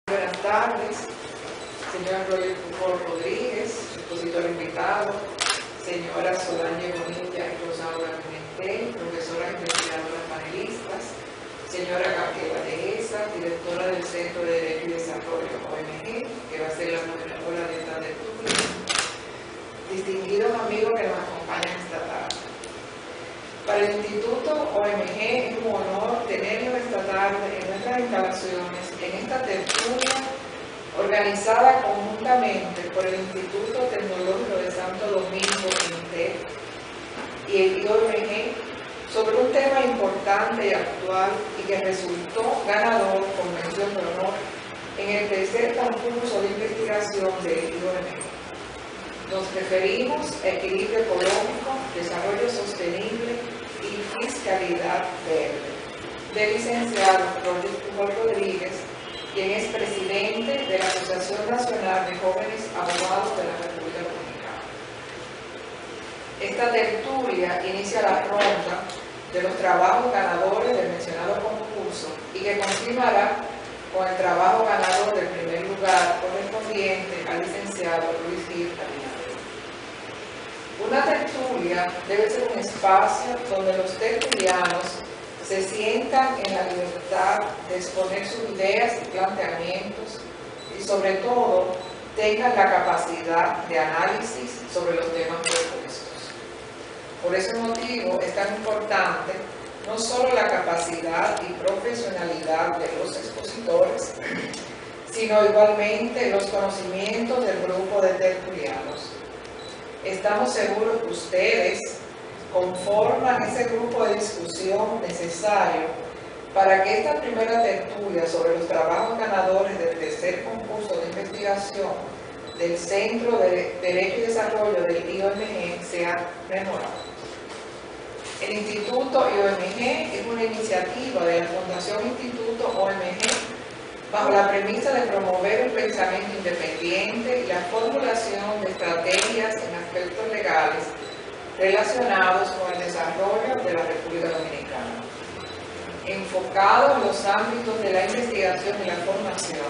Buenas tardes, señor Roger Pujol Rodríguez, expositor invitado, señora Solange Bonilla y Rosaura Pimentel, profesora investigadora panelistas, señora Gabriela Dehesa, directora del Centro de Derecho y Desarrollo OMG, que va a ser la moderadora de esta tertulia, distinguidos amigos que nos acompañan esta tarde. Para el Instituto OMG es un honor tenerlos esta tarde en nuestras instalaciones, en esta tertulia organizada conjuntamente por el Instituto Tecnológico de Santo Domingo, INTEC, y el OMG, sobre un tema importante y actual y que resultó ganador con mención de honor en el tercer concurso de investigación del OMG. Nos referimos a equilibrio económico, desarrollo sostenible y fiscalidad verde, del licenciado Roger Pujol Rodríguez, quien es presidente de la Asociación Nacional de Jóvenes Abogados de la República Dominicana. Esta tertulia inicia la ronda de los trabajos ganadores del mencionado concurso y que continuará con el trabajo ganador del primer lugar correspondiente al licenciado Luis Gil Abinader. Una tertulia debe ser un espacio donde los tertulianos se sientan en la libertad de exponer sus ideas y planteamientos y sobre todo tengan la capacidad de análisis sobre los temas propuestos. Por ese motivo es tan importante no solo la capacidad y profesionalidad de los expositores, sino igualmente los conocimientos del grupo de tertulianos. Estamos seguros que ustedes conforman ese grupo de discusión necesario para que esta primera tertulia sobre los trabajos ganadores del tercer concurso de investigación del Centro de Derecho y Desarrollo del IOMG sea memorable. El Instituto IOMG es una iniciativa de la Fundación Instituto OMG bajo la premisa de promover el pensamiento independiente y la formulación de estrategias en aspectos legales relacionados con el desarrollo de la República Dominicana. Enfocado en los ámbitos de la investigación y la formación,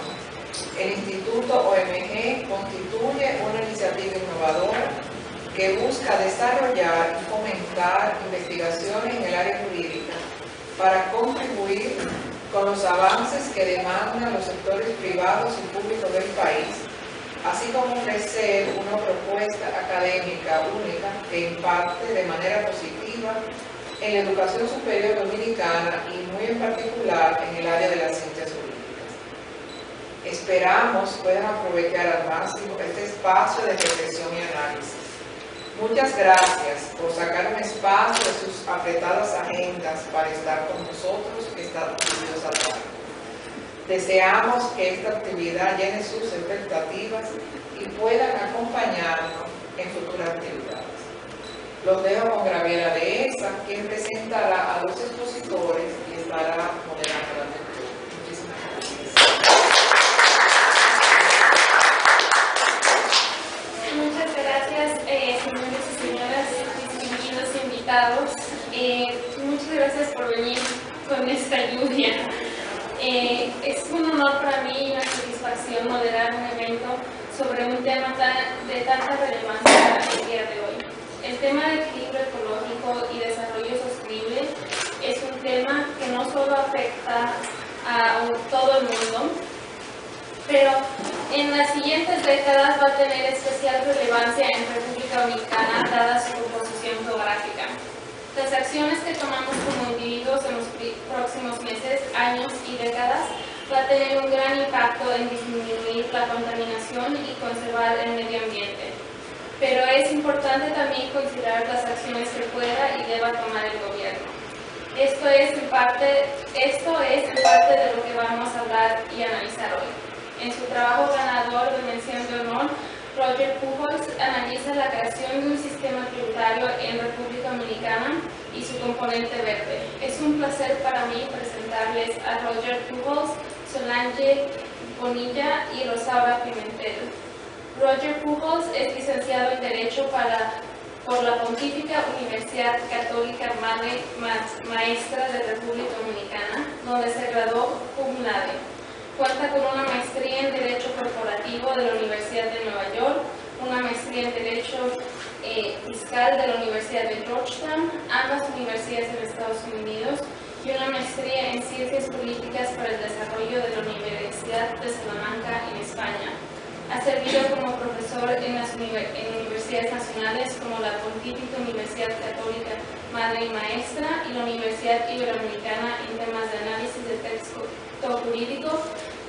el Instituto OMG constituye una iniciativa innovadora que busca desarrollar y fomentar investigaciones en el área jurídica para contribuir con los avances que demandan los sectores privados y públicos del país, así como ofrecer una propuesta académica única que impacte de manera positiva en la educación superior dominicana y muy en particular en el área de las ciencias jurídicas. Esperamos puedan aprovechar al máximo este espacio de reflexión y análisis. Muchas gracias por sacar un espacio de sus apretadas agendas para estar con nosotros esta curiosa tarde. Deseamos que esta actividad llene sus expectativas y puedan acompañarnos en futuras actividades. Los dejo con Gabriela Dehesa, quien presentará a los expositores y estará moderando la lectura. Muchísimas gracias. Muchas gracias, señores y señoras, distinguidos invitados. Muchas gracias por venir con esta lluvia. Es un honor para mí y una satisfacción moderar un evento sobre un tema de tanta relevancia el día de hoy. El tema de equilibrio ecológico y desarrollo sostenible es un tema que no solo afecta a todo el mundo, pero en las siguientes décadas va a tener especial relevancia en República Dominicana dada su composición geográfica. Las acciones que tomamos como individuos en los próximos meses, años y décadas va a tener un gran impacto en disminuir la contaminación y conservar el medio ambiente. Pero es importante también considerar las acciones que pueda y deba tomar el gobierno. Esto es en parte de lo que vamos a hablar y analizar hoy. En su trabajo ganador de mención de honor, Roger Pujol analiza la creación de un sistema tributario en República Dominicana y su componente verde. Es un placer para mí presentarles a Roger Pujol, Solange Bonilla y Rosaura Pimentel. Roger Pujol es licenciado en Derecho por la Pontificia Universidad Católica Madre Maestra de República Dominicana, donde se graduó cum laude. Cuenta con una maestría en Derecho Corporativo de la Universidad de Nueva York, una maestría en Derecho Fiscal de la Universidad de Georgetown, ambas universidades en Estados Unidos, y una maestría en Ciencias Políticas para el Desarrollo de la Universidad de Salamanca en España. Ha servido como profesor en universidades nacionales como la Pontificia Universidad Católica Madre y Maestra y la Universidad Iberoamericana en temas de análisis de texto jurídico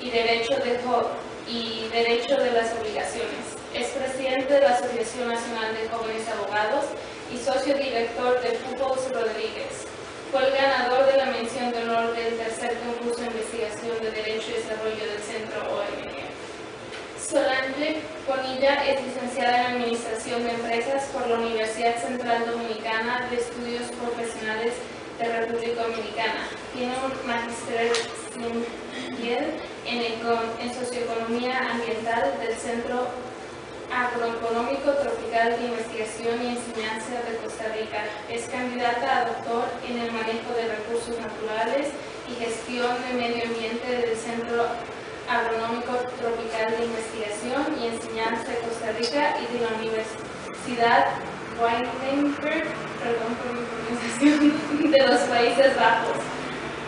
y derecho de las obligaciones. Es presidente de la Asociación Nacional de Jóvenes Abogados y socio director de Pujols Rodríguez. Fue el ganador de la mención de honor del tercer concurso de investigación de Derecho y Desarrollo del Centro OMG. Solange Bonilla es licenciada en Administración de Empresas por la Universidad Central Dominicana de Estudios Profesionales de República Dominicana. Tiene un magíster en Socioeconomía Ambiental del Centro Agroeconómico Tropical de Investigación y Enseñanza de Costa Rica. Es candidata a doctor en el manejo de recursos naturales y gestión de medio ambiente del Centro Agronómico Tropical de Investigación y Enseñanza de Costa Rica y de la Universidad Wittenberg, perdón por mi pronunciación, de los Países Bajos.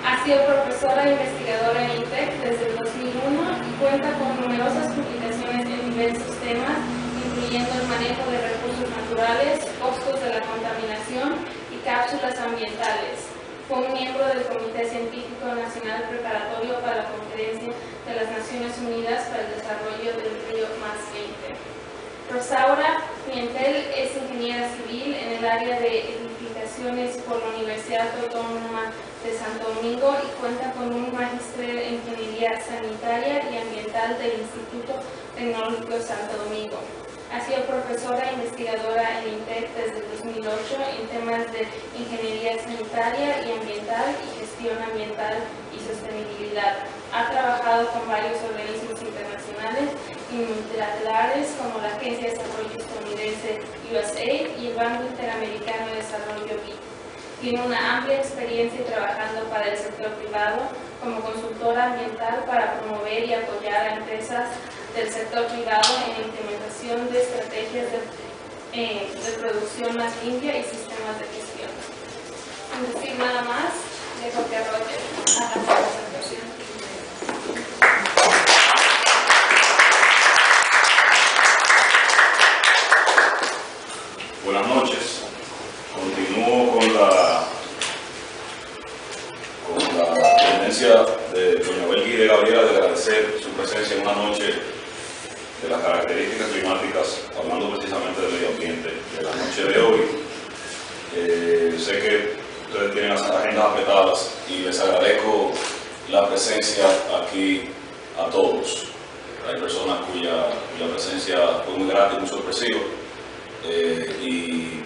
Ha sido profesora e investigadora en INTEC desde el 2001 y cuenta con numerosas publicaciones en diversos temas, incluyendo el manejo de recursos naturales, costos de la contaminación y cápsulas ambientales. Fue un miembro del Comité Científico Nacional Preparatorio para la Conferencia de las Naciones Unidas para el Desarrollo del Río +20. Rosaura Pimentel es ingeniera civil en el área de edificaciones por la Universidad Autónoma de Santo Domingo y cuenta con un magíster en Ingeniería Sanitaria y Ambiental del Instituto Tecnológico de Santo Domingo. Ha sido profesora e investigadora en INTEC desde el 2008 en temas de Ingeniería Sanitaria y Ambiental y Gestión Ambiental y Sostenibilidad. Ha trabajado con varios organismos internacionales y multilaterales como la Agencia de Desarrollo Estadounidense USAID y el Banco Interamericano de Desarrollo BID. Tiene una amplia experiencia trabajando para el sector privado como consultora ambiental para promover y apoyar a empresas del sector privado en la implementación de estrategias de producción más limpia y sistemas de gestión. Sin decir nada más, dejo que Roger haga la presentación. Buenas noches. Continúo con la tendencia de doña Belki y de Gabriela de agradecer su presencia en una noche de las características climáticas, hablando precisamente del medio ambiente, de la noche de hoy. Sé que ustedes tienen las agendas apretadas y les agradezco la presencia aquí a todos. Hay personas cuya presencia fue muy grata y muy sorpresiva. Y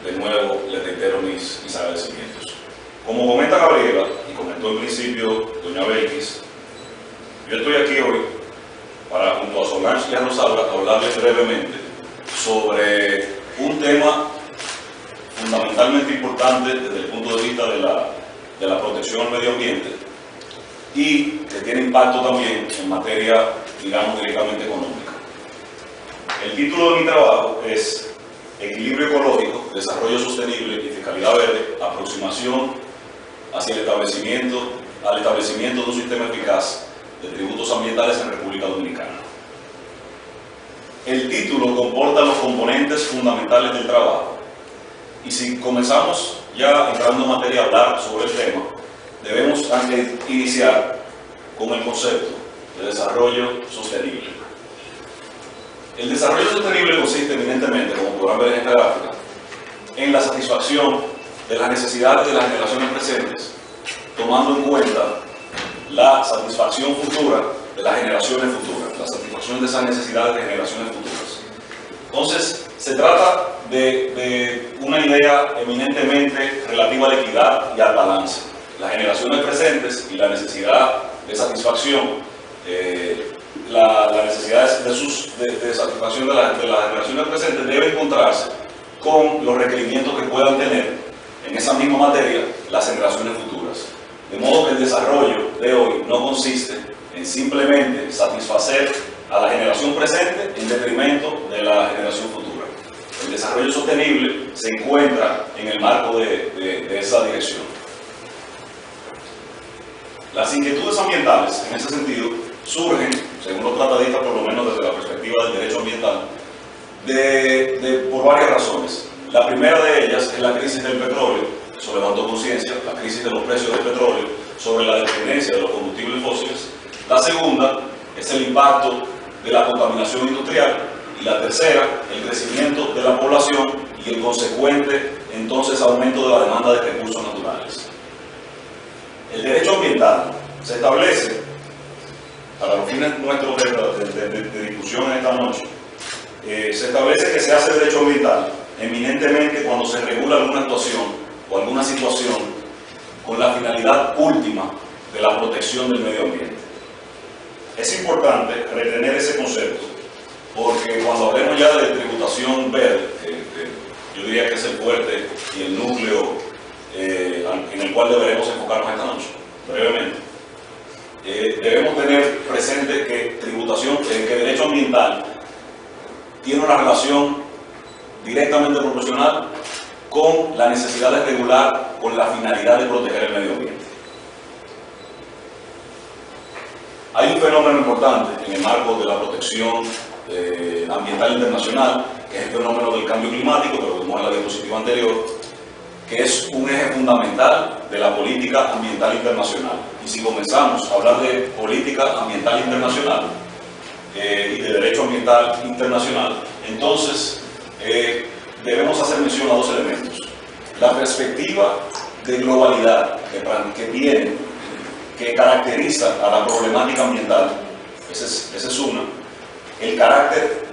de nuevo les reitero mis agradecimientos. Como comenta Gabriela y comentó en principio doña Belkis, yo estoy aquí hoy para, junto a Solange y a Rosaura, hablarles brevemente sobre un tema fundamentalmente importante desde el punto de vista de la protección al medio ambiente y que tiene impacto también en materia, digamos, directamente económica. El título de mi trabajo es Equilibrio Ecológico, Desarrollo Sostenible y Fiscalidad Verde, aproximación hacia el establecimiento de un sistema eficaz de tributos ambientales en República Dominicana. El título comporta los componentes fundamentales del trabajo y si comenzamos ya entrando en materia a hablar sobre el tema, debemos iniciar con el concepto de desarrollo sostenible. El desarrollo sostenible consiste evidentemente, como podrán ver en esta gráfica, en la satisfacción de las necesidades de las generaciones presentes, tomando en cuenta la satisfacción futura de las generaciones futuras, la satisfacción de esas necesidades de generaciones futuras. Entonces, se trata de una idea eminentemente relativa a la equidad y al balance. Las generaciones presentes y la necesidad de satisfacción, la necesidad de satisfacción de las generaciones presentes debe encontrarse con los requerimientos que puedan tener en esa misma materia las generaciones futuras. De modo que el desarrollo de hoy no consiste en simplemente satisfacer a la generación presente en detrimento de la generación futura. El desarrollo sostenible se encuentra en el marco de esa dirección. Las inquietudes ambientales, en ese sentido, surgen, según los tratadistas, por lo menos desde la perspectiva del derecho ambiental, por varias razones. La primera de ellas es la crisis del petróleo, eso levantó conciencia, la crisis de los precios del petróleo, sobre la dependencia de los combustibles fósiles. La segunda es el impacto de la contaminación industrial. Y la tercera, el crecimiento de la población y el consecuente, entonces, aumento de la demanda de recursos naturales. El derecho ambiental se establece, para los fines nuestros de discusión en esta noche, se establece que se hace derecho ambiental eminentemente cuando se regula alguna actuación o alguna situación con la finalidad última de la protección del medio ambiente. Es importante retener ese concepto, porque cuando hablemos ya de tributación verde, yo diría que es el fuerte y el núcleo en el cual deberemos enfocarnos esta noche, brevemente, debemos tener presente que tributación, que derecho ambiental tiene una relación directamente proporcional con la necesidad de regular con la finalidad de proteger el medio ambiente. Hay un fenómeno importante en el marco de la protección ambiental internacional, que es el fenómeno del cambio climático, que lo vimos en la diapositiva anterior, que es un eje fundamental de la política ambiental internacional. Y si comenzamos a hablar de política ambiental internacional y de derecho ambiental internacional, entonces debemos hacer mención a dos elementos. La perspectiva de globalidad que caracteriza a la problemática ambiental, esa es una. El carácter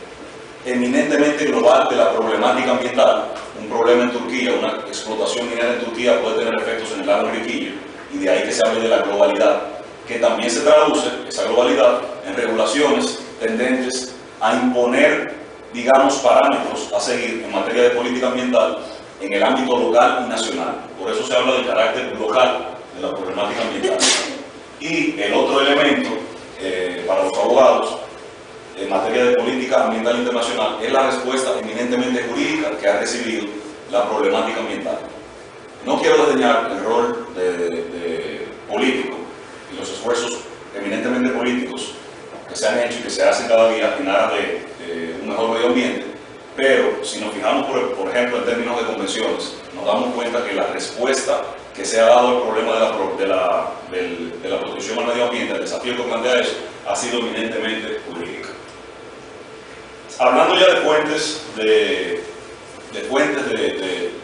eminentemente global de la problemática ambiental. Un problema en Turquía, una explotación minera en Turquía puede tener efectos en el lago Enriquillo, y de ahí que se hable de la globalidad, que también se traduce, esa globalidad, en regulaciones tendentes a imponer, digamos, parámetros a seguir en materia de política ambiental en el ámbito local y nacional. Por eso se habla del carácter local de la problemática ambiental. Y el otro elemento para los abogados en materia de política ambiental internacional es la respuesta eminentemente jurídica que ha recibido la problemática ambiental. No quiero desdeñar el rol de político y los esfuerzos eminentemente políticos que se han hecho y que se hacen cada día en aras de un mejor medio ambiente, pero si nos fijamos, por ejemplo, en términos de convenciones, nos damos cuenta que la respuesta que se ha dado al problema de la protección al medio ambiente, el desafío que plantea eso, ha sido eminentemente jurídica. Hablando ya de fuentes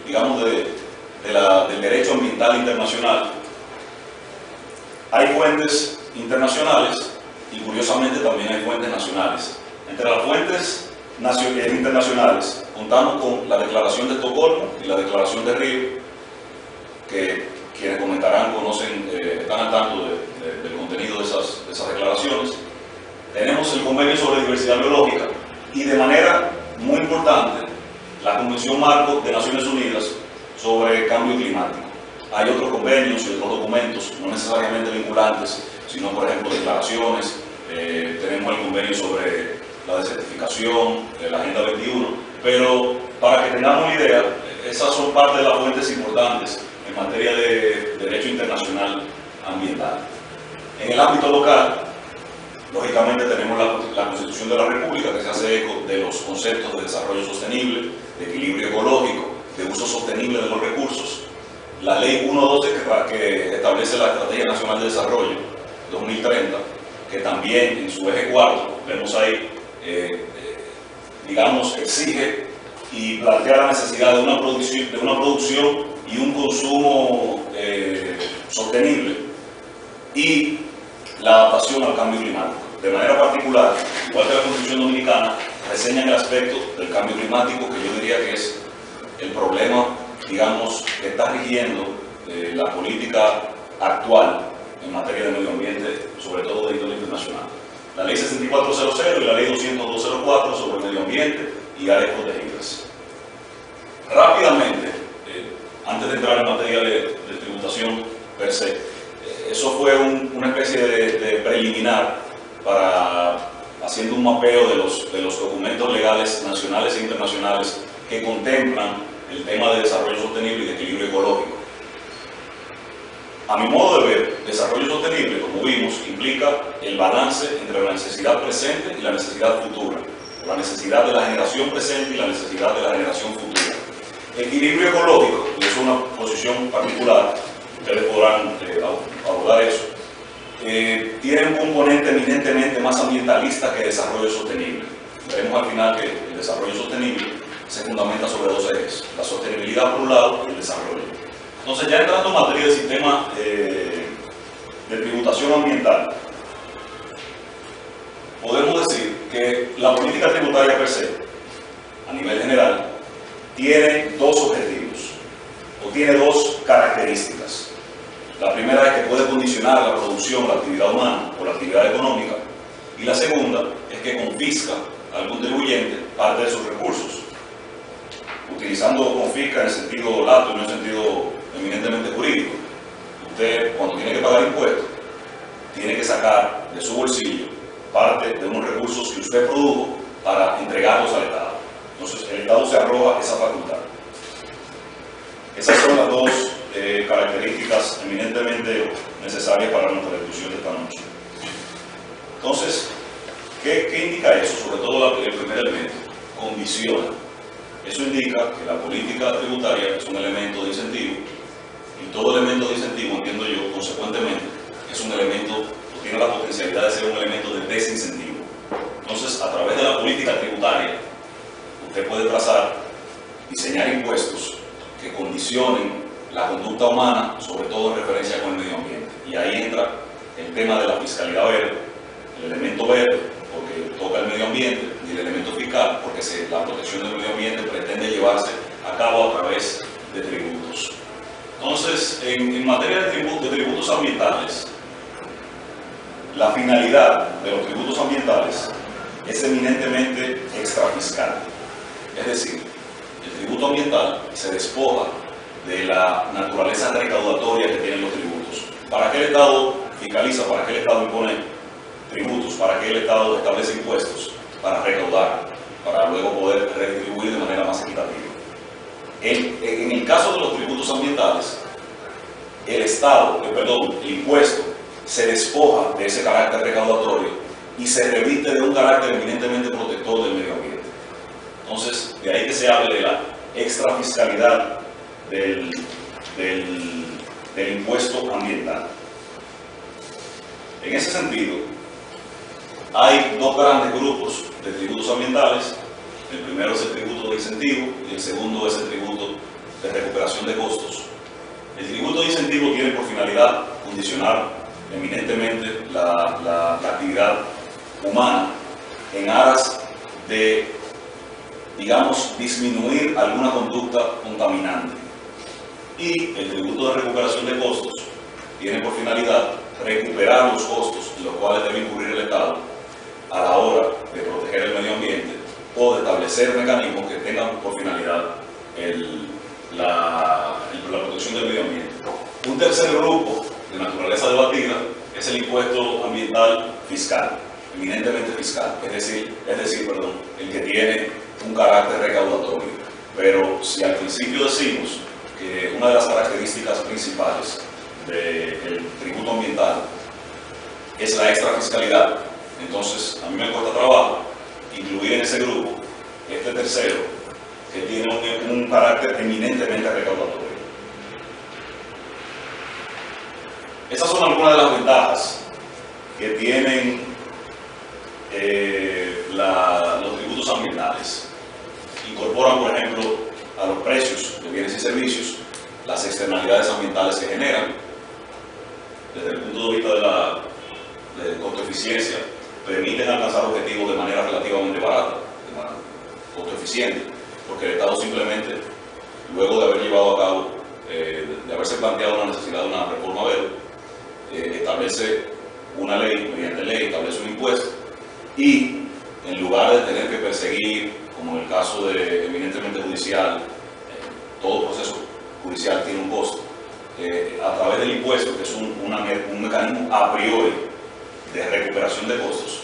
digamos, del derecho ambiental internacional, hay fuentes internacionales y curiosamente también hay fuentes nacionales. Entre las fuentes internacionales contamos con la Declaración de Estocolmo y la Declaración de Río, que quienes comentarán conocen, están al tanto del contenido de esas declaraciones. Tenemos el Convenio sobre Diversidad Biológica y, de manera muy importante, la Convención Marco de Naciones Unidas sobre Cambio Climático. Hay otros convenios y otros documentos, no necesariamente vinculantes, sino, por ejemplo, declaraciones. Tenemos el convenio sobre la desertificación, la Agenda 21, pero para que tengamos una idea, esas son parte de las fuentes importantes en materia de derecho internacional ambiental. En el ámbito local, lógicamente tenemos la Constitución de la República, que se hace eco de los conceptos de desarrollo sostenible, de equilibrio ecológico, de uso sostenible de los recursos. La Ley 112, que establece la Estrategia Nacional de Desarrollo 2030, que también en su eje 4, vemos ahí, digamos, exige y plantea la necesidad de una producción y un consumo sostenible y la adaptación al cambio climático. De manera particular, igual que la Constitución Dominicana, reseña el aspecto del cambio climático, que yo diría que es el problema, digamos, que está rigiendo la política actual en materia de medio ambiente, sobre todo de índole internacional. La Ley 6400 y la Ley 20204 sobre el medio ambiente y áreas protegidas. Rápidamente, antes de entrar en materia de tributación per se, eso fue una especie de preliminar para haciendo un mapeo de los documentos legales nacionales e internacionales que contemplan el tema de desarrollo sostenible y de equilibrio ecológico. A mi modo de ver, desarrollo sostenible, como vimos, implica el balance entre la necesidad presente y la necesidad futura, la necesidad de la generación presente y la necesidad de la generación futura. Equilibrio ecológico, y es una posición particular, ustedes podrán abordar eso, tiene un componente eminentemente más ambientalista que desarrollo sostenible. Veremos al final que el desarrollo sostenible se fundamenta sobre dos ejes, la sostenibilidad por un lado y el desarrollo. Entonces, ya entrando en materia del sistema de tributación ambiental, podemos decir que la política tributaria per se, a nivel general, tiene dos objetivos, o tiene dos características. La primera es que puede condicionar la producción, la actividad humana o la actividad económica, y la segunda es que confisca al contribuyente parte de sus recursos, utilizando confisca en el sentido lato y no en el sentido eminentemente jurídico. Usted, cuando tiene que pagar impuestos, tiene que sacar de su bolsillo parte de unos recursos que usted produjo para entregarlos al Estado. Entonces, el Estado se arroga esa facultad. Esas son las dos características eminentemente necesarias para nuestra discusión de esta noche. Entonces, ¿qué indica eso? Sobre todo el primer elemento, condiciona. Eso indica que la política tributaria es un elemento de incentivo, y todo elemento de incentivo, entiendo yo, consecuentemente, es un elemento, o tiene la potencialidad de ser un elemento de desincentivo. Entonces, a través de la política tributaria, usted puede trazar, diseñar impuestos que condicionen la conducta humana, sobre todo en referencia con el medio ambiente. Y ahí entra el tema de la fiscalidad verde, el elemento verde, porque toca el medio ambiente, y el elemento fiscal, porque la protección del medio ambiente pretende llevarse a cabo a través de tributos. Entonces, en materia de tributos ambientales, la finalidad de los tributos ambientales es eminentemente extrafiscal. Es decir, el tributo ambiental se despoja de la naturaleza recaudatoria que tienen los tributos. ¿Para qué el Estado fiscaliza? ¿Para qué el Estado impone tributos? ¿Para qué el Estado establece impuestos? Para recaudar, para luego poder redistribuir de manera más equitativa. En el caso de los tributos ambientales, el impuesto se despoja de ese carácter recaudatorio y se reviste de un carácter eminentemente protector del medio ambiente. Entonces, de ahí que se hable de la extrafiscalidad del impuesto ambiental. En ese sentido, hay dos grandes grupos de tributos ambientales. El primero es el tributo de incentivo y el segundo es el tributo de recuperación de costos. El tributo de incentivo tiene por finalidad condicionar eminentemente la actividad humana en aras de, digamos, disminuir alguna conducta contaminante. Y el tributo de recuperación de costos tiene por finalidad recuperar los costos en los cuales debe incurrir el Estado a la hora de proteger el medio ambiente o de establecer mecanismos que tengan por finalidad la protección del medio ambiente. Un tercer grupo de naturaleza debatida es el impuesto ambiental fiscal, eminentemente fiscal, es decir, el que tiene un carácter recaudatorio. Pero si al principio decimos que una de las características principales del tributo ambiental es la extrafiscalidad, entonces a mí me cuesta trabajo incluir en ese grupo este tercero, que tiene un carácter eminentemente recaudatorio. Esas son algunas de las ventajas que tienen los tributos ambientales. Incorporan, por ejemplo, a los precios de bienes y servicios las externalidades ambientales que generan. Desde el punto de vista de costo-eficiencia, permiten alcanzar objetivos de manera relativamente barata, de manera costo-eficiente, porque el Estado simplemente, luego de haber llevado a cabo, de haberse planteado la necesidad de una reforma verde, establece una ley, mediante ley, establece un impuesto, y en lugar de tener que perseguir, como en el caso de eminentemente judicial, todo proceso judicial tiene un costo, a través del impuesto, que es un mecanismo a priori de recuperación de costos,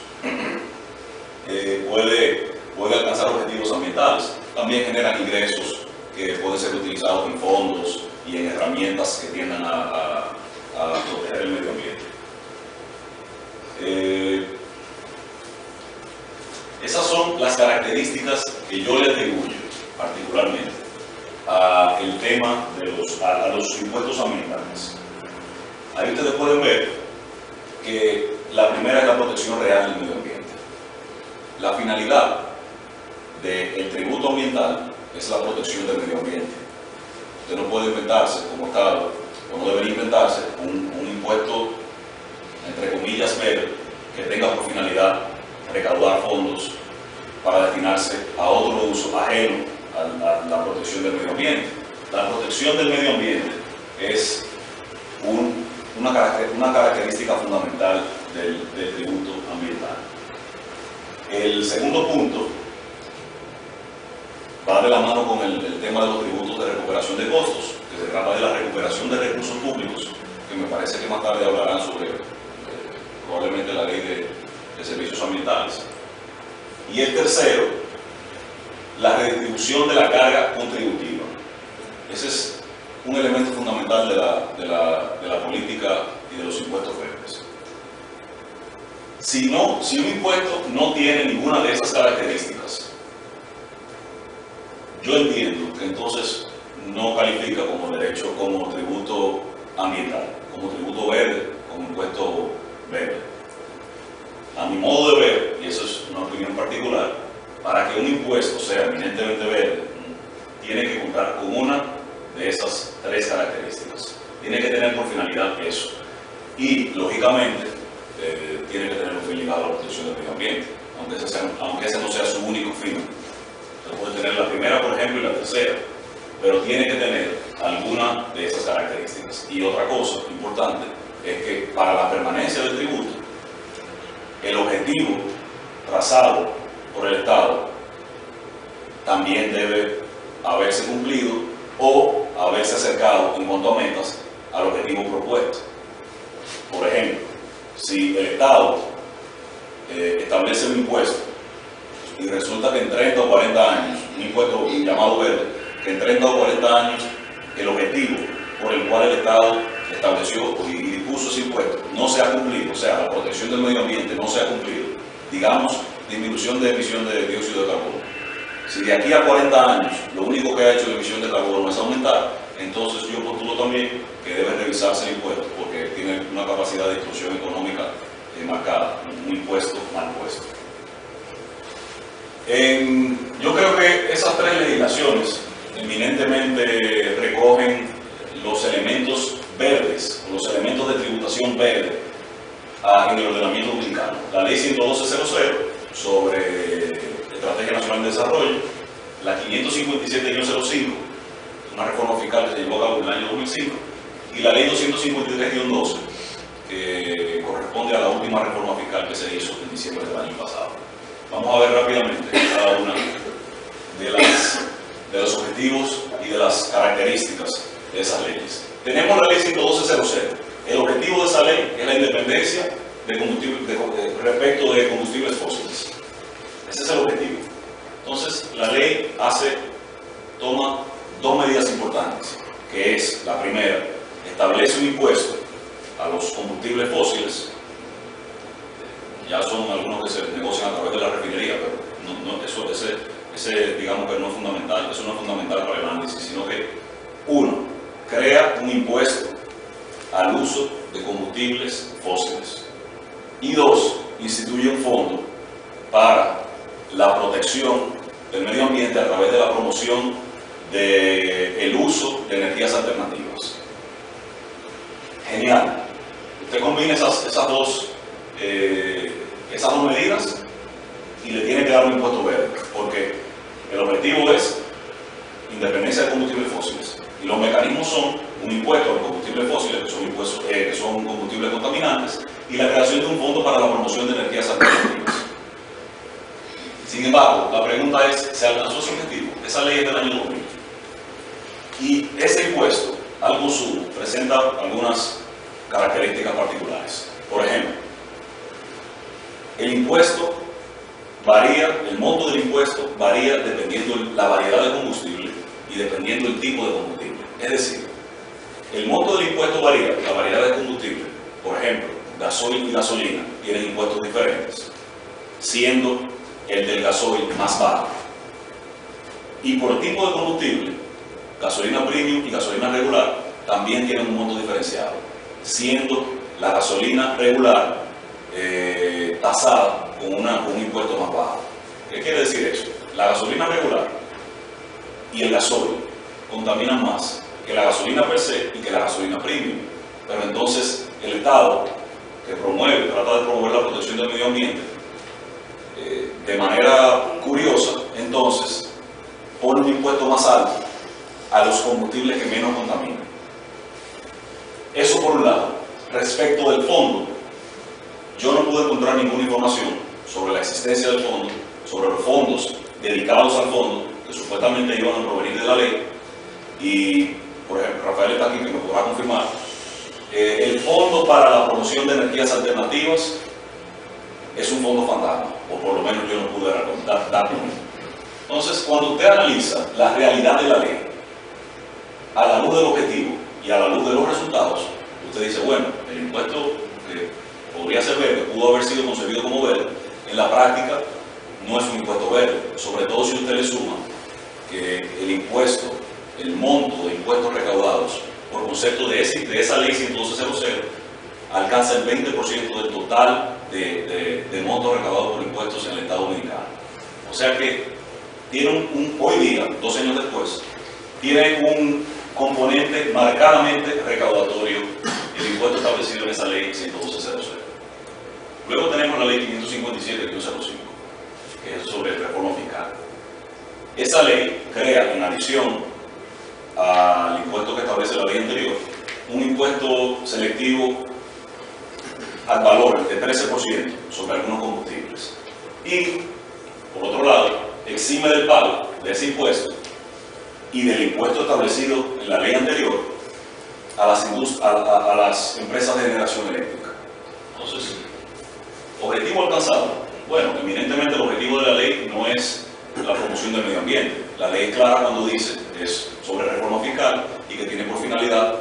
puede alcanzar objetivos ambientales. También generan ingresos que pueden ser utilizados en fondos y en herramientas que tiendan a proteger el medio ambiente. Esas son las características que yo le atribuyo particularmente al tema de los impuestos ambientales. Ahí ustedes pueden ver que la primera es la protección real del medio ambiente. La finalidad del tributo ambiental es la protección del medio ambiente. Usted no puede inventarse como Estado, o no debería inventarse, un impuesto, entre comillas, verde, que tenga por finalidad recaudar fondos para destinarse a otro uso ajeno a la protección del medio ambiente. La protección del medio ambiente es una característica fundamental del tributo ambiental. El segundo punto va de la mano con el tema de los tributos de recuperación de costos, que se trata de la recuperación de recursos públicos, que me parece que más tarde hablarán sobre probablemente la ley de servicios ambientales. Y el tercero, la redistribución de la carga contributiva. Ese es un elemento fundamental de la política y de los impuestos verdes. Si un impuesto no tiene ninguna de esas características, yo entiendo que entonces no califica como tributo ambiental, como tributo verde, como impuesto verde. A mi modo de ver, y eso es una opinión particular, para que un impuesto sea eminentemente verde, tiene que contar con una de esas tres características. Tiene que tener por finalidad eso. Y, lógicamente, tiene que tener un fin ligado a la protección del medio ambiente, aunque ese no sea su único fin. Usted puede tener la primera, por ejemplo, y la tercera, pero tiene que tener alguna de esas características. Y otra cosa importante es que para la permanencia del tributo, el objetivo trazado por el Estado también debe haberse cumplido o haberse acercado en cuanto a metas al objetivo propuesto. Por ejemplo, si el Estado establece un impuesto y resulta que en 30 o 40 años, un impuesto llamado verde, que en 30 o 40 años el objetivo por el cual el Estado estableció y dispuso ese impuesto no se ha cumplido, o sea, la protección del medio ambiente no se ha cumplido, digamos, disminución de emisión de dióxido de carbono. Si de aquí a 40 años lo único que ha hecho la emisión de carbono es aumentar, entonces yo postulo también que debe revisarse el impuesto porque tiene una capacidad de distorsión económica marcada, un impuesto mal puesto. Yo creo que esas tres legislaciones eminentemente recogen los elementos verdes, los elementos de tributación verde en el ordenamiento dominicano. La ley 112.00 sobre Estrategia Nacional de Desarrollo, la 557-05, una reforma fiscal que se llevó a cabo en el año 2005, y la ley 253-12, que corresponde a la última reforma fiscal que se hizo en diciembre del año pasado. Vamos a ver rápidamente cada una de los objetivos y de las características de esas leyes. Tenemos la ley 112.00. El objetivo de esa ley es la independencia respecto de combustibles fósiles. Ese es el objetivo. Entonces, la ley toma dos medidas importantes, que es, la primera, establece un impuesto a los combustibles fósiles. Ya son algunos que se negocian a través de la refinería, pero ese digamos que no es fundamental, eso no es fundamental para el análisis, sino que, uno, crea un impuesto al uso de combustibles fósiles. Y dos, instituye un fondo para la protección del medio ambiente a través de la promoción del uso de energías alternativas. Genial. Usted combina esas dos medidas y le tiene que dar un impuesto verde, porque el objetivo es independencia de combustibles fósiles y los mecanismos son un impuesto a los combustibles fósiles, que son combustibles contaminantes, y la creación de un fondo para la promoción de energías alternativas. Sin embargo, la pregunta es, ¿se alcanzó ese objetivo? Esa ley es del año 2000. Y ese impuesto presenta algunas características particulares. Por ejemplo, el impuesto varía, el monto del impuesto varía dependiendo la variedad de combustible y dependiendo el tipo de combustible. Es decir, el monto del impuesto varía, la variedad de combustible. Por ejemplo, gasoil y gasolina tienen impuestos diferentes, siendo el del gasoil más bajo. Y por tipo de combustible, gasolina premium y gasolina regular también tienen un monto diferenciado, siendo la gasolina regular tasada con un impuesto más bajo. ¿Qué quiere decir eso? La gasolina regular y el gasoil contaminan más que la gasolina per se y que la gasolina premium. Pero entonces el Estado, que trata de promover la protección del medio ambiente, de manera curiosa, entonces pone un impuesto más alto a los combustibles que menos contaminan. Eso por un lado. Respecto del fondo, yo no pude encontrar ninguna información sobre la existencia del fondo, sobre los fondos dedicados al fondo, que supuestamente iban a provenir de la ley. Y, por ejemplo, Rafael está aquí que me podrá confirmar, el Fondo para la Promoción de Energías Alternativas es un fondo fantasma, o por lo menos yo no pude darlo. Entonces, cuando usted analiza la realidad de la ley, a la luz del objetivo y a la luz de los resultados, usted dice, bueno, el impuesto que podría ser verde, pudo haber sido concebido como verde, en la práctica no es un impuesto verde, sobre todo si usted le suma que el impuesto, el monto de impuestos recaudados por concepto de esa ley 112.00 alcanza el 20% del total de montos recaudados por impuestos en el Estado Dominicano. O sea que tiene hoy día, 2 años después, tiene un componente marcadamente recaudatorio el impuesto establecido en esa ley 112.00. Luego tenemos la ley 557.05, que es sobre reforma fiscal. Esa ley crea, en adición al impuesto que establece la ley anterior, un impuesto selectivo al valor de 13% sobre algunos combustibles. Y, por otro lado, exime del pago de ese impuesto y del impuesto establecido en la ley anterior a las empresas de generación eléctrica. Entonces, ¿objetivo alcanzado? Bueno, eminentemente el objetivo de la ley no es la promoción del medio ambiente. La ley es clara cuando dice es sobre reforma fiscal y que tiene por finalidad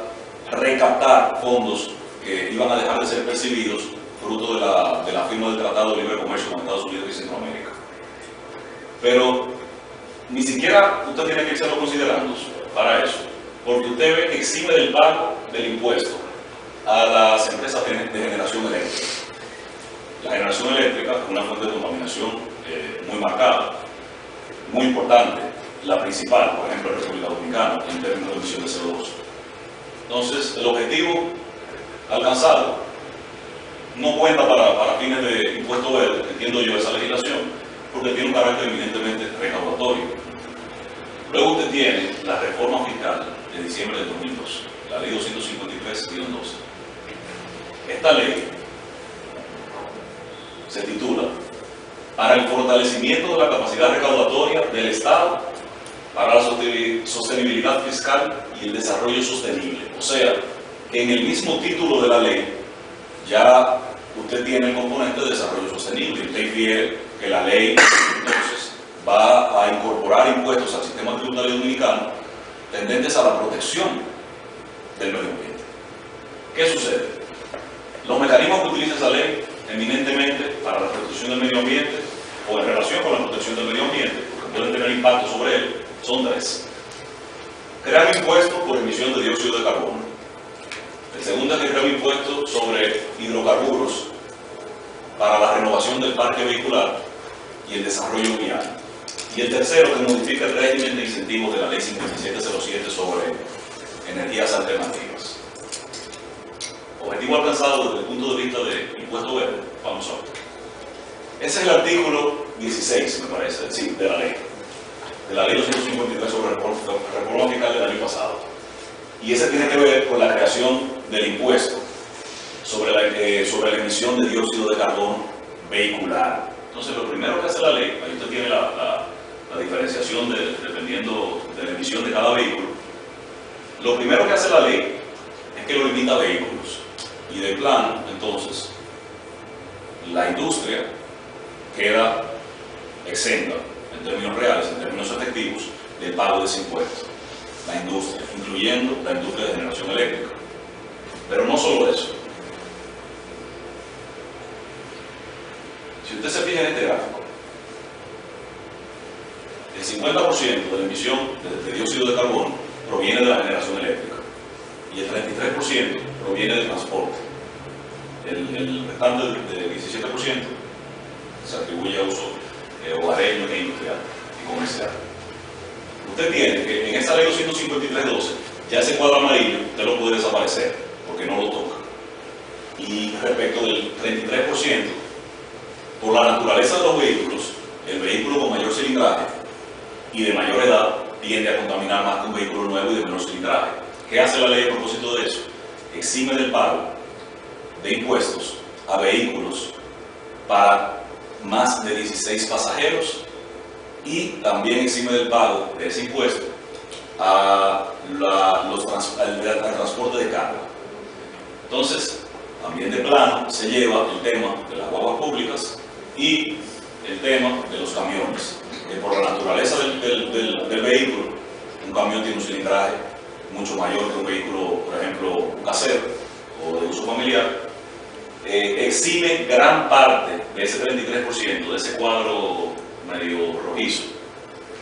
recaptar fondos que iban a dejar de ser percibidos fruto de la firma del Tratado de Libre Comercio con Estados Unidos y Centroamérica. Pero ni siquiera usted tiene que irse considerando para eso, porque usted ve que exime del pago del impuesto a las empresas de generación eléctrica. La generación eléctrica es una fuente de contaminación muy marcada, muy importante, la principal, por ejemplo, en República Dominicana, en términos de emisión de CO2. Entonces, el objetivo alcanzado no cuenta para fines de impuesto verde, entiendo yo esa legislación, porque tiene un carácter eminentemente recaudatorio. Luego usted tiene la reforma fiscal de diciembre de 2012, la ley 253-12. Esta ley se titula para el fortalecimiento de la capacidad recaudatoria del Estado para la sostenibilidad fiscal y el desarrollo sostenible. O sea, que en el mismo título de la ley ya usted tiene el componente de desarrollo sostenible. Usted infiere que la ley entonces va a incorporar impuestos al sistema tributario dominicano tendentes a la protección del medio ambiente. ¿Qué sucede? Los mecanismos que utiliza esa ley eminentemente para la protección del medio ambiente o en relación con la protección del medio ambiente, porque pueden tener impacto sobre él, son 3. Crear un impuesto por emisión de dióxido de carbono. El segundo es que crea un impuesto sobre hidrocarburos para la renovación del parque vehicular y el desarrollo vial. Y el tercero que modifica el régimen de incentivos de la ley 5707 sobre energías alternativas. Objetivo alcanzado desde el punto de vista de impuesto verde, vamos a ver. Ese es el artículo 16, me parece, sí, de la ley 253 sobre reforma fiscal del año pasado. Y ese tiene que ver con la creación del impuesto sobre la emisión de dióxido de carbono vehicular. Entonces, lo primero que hace la ley, ahí usted tiene la diferenciación dependiendo de la emisión de cada vehículo. Lo primero que hace la ley es que lo limita a vehículos. Y de plano, entonces, la industria queda exenta, en términos reales, en términos efectivos, del pago de ese impuesto. La industria, incluyendo la industria de generación eléctrica. Pero no solo eso. Si usted se fija en este gráfico, el 50% de la emisión de dióxido de carbono proviene de la generación eléctrica y el 33% proviene del transporte. El restante del 17% se atribuye a uso hogareño e industrial y comercial. Usted tiene que en esa ley 253.12 ya ese cuadro amarillo usted lo puede desaparecer porque no lo toca. Y respecto del 33%, por la naturaleza de los vehículos, el vehículo con mayor cilindraje y de mayor edad tiende a contaminar más que un vehículo nuevo y de menor cilindraje. ¿Qué hace la ley a propósito de eso? Exime del pago de impuestos a vehículos para más de 16 pasajeros y también exime del pago de ese impuesto al transporte de carga. Entonces, también de plano se lleva el tema de las guaguas públicas y el tema de los camiones, que por la naturaleza del vehículo, un camión tiene un cilindraje mucho mayor que un vehículo, por ejemplo, casero o de uso familiar, exime gran parte de ese 33%, de ese cuadro medio rojizo,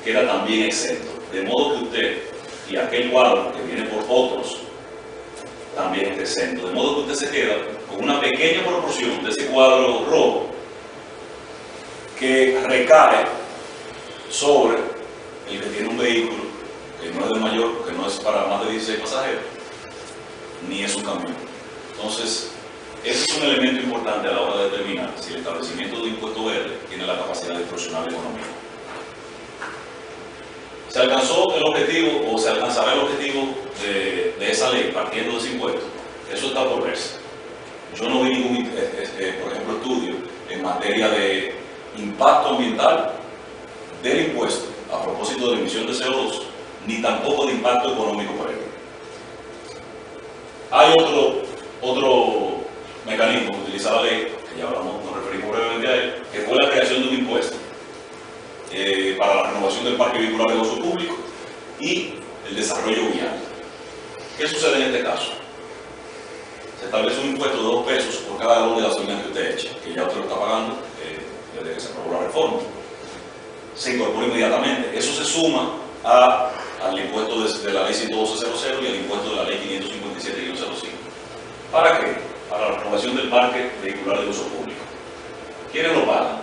queda también exento. De modo que usted y aquel cuadro que viene por otros también está exento. De modo que usted se queda con una pequeña proporción de ese cuadro rojo que recae sobre el que tiene un vehículo que no es de mayor, que no es para más de 16 pasajeros, ni es un camión. Entonces, ese es un elemento importante a la hora de determinar si el establecimiento de impuesto verde tiene la capacidad de distorsionar la economía. ¿Se alcanzó el objetivo o se alcanzará el objetivo de esa ley partiendo de ese impuesto? Eso está por verse. Yo no vi ningún, por ejemplo, estudio en materia de impacto ambiental del impuesto a propósito de la emisión de CO2, ni tampoco de impacto económico para él. Hay otro mecanismo que utiliza la ley, que ya hablamos, nos referimos brevemente a él, que fue la creación de un impuesto para la renovación del parque vehicular de uso público y el desarrollo vial. ¿Qué sucede en este caso? Se establece un impuesto de 2 pesos por cada galón de gasolina que usted eche, que ya usted lo está pagando desde que se aprobó la reforma. Se incorpora inmediatamente. Eso se suma al impuesto de la ley 112.00 y al impuesto de la ley 557.05. ¿Para qué? Para la renovación del parque vehicular de uso público. ¿Quiénes lo pagan?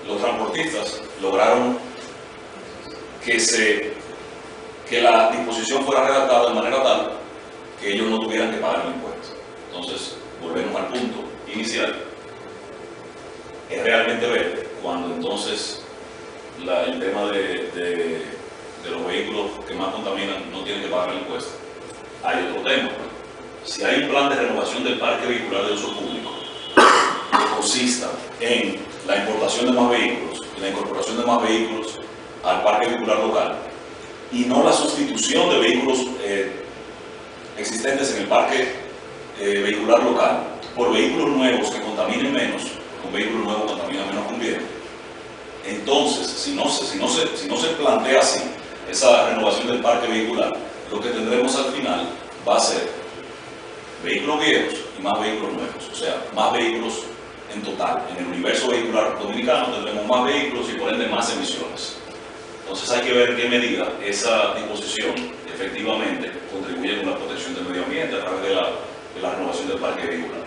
Los transportistas lograron que la disposición fuera redactada de manera tal que ellos no tuvieran que pagar el impuesto. Entonces, volvemos al punto inicial. Es realmente verde cuando entonces el tema de los vehículos que más contaminan no tienen que pagar el impuesto. Hay otro tema. Si hay un plan de renovación del parque vehicular de uso público que consista en la importación de más vehículos y la incorporación de más vehículos al parque vehicular local y no la sustitución de vehículos existentes en el parque vehicular local por vehículos nuevos que contaminen menos, un vehículo nuevo contamina menos que un viejo. Entonces, si no se plantea así esa renovación del parque vehicular, lo que tendremos al final va a ser vehículos viejos y más vehículos nuevos, o sea, más vehículos en total. En el universo vehicular dominicano tendremos más vehículos y por ende más emisiones. Entonces hay que ver en qué medida esa disposición efectivamente contribuye con la protección del medio ambiente a través de la renovación del parque vehicular.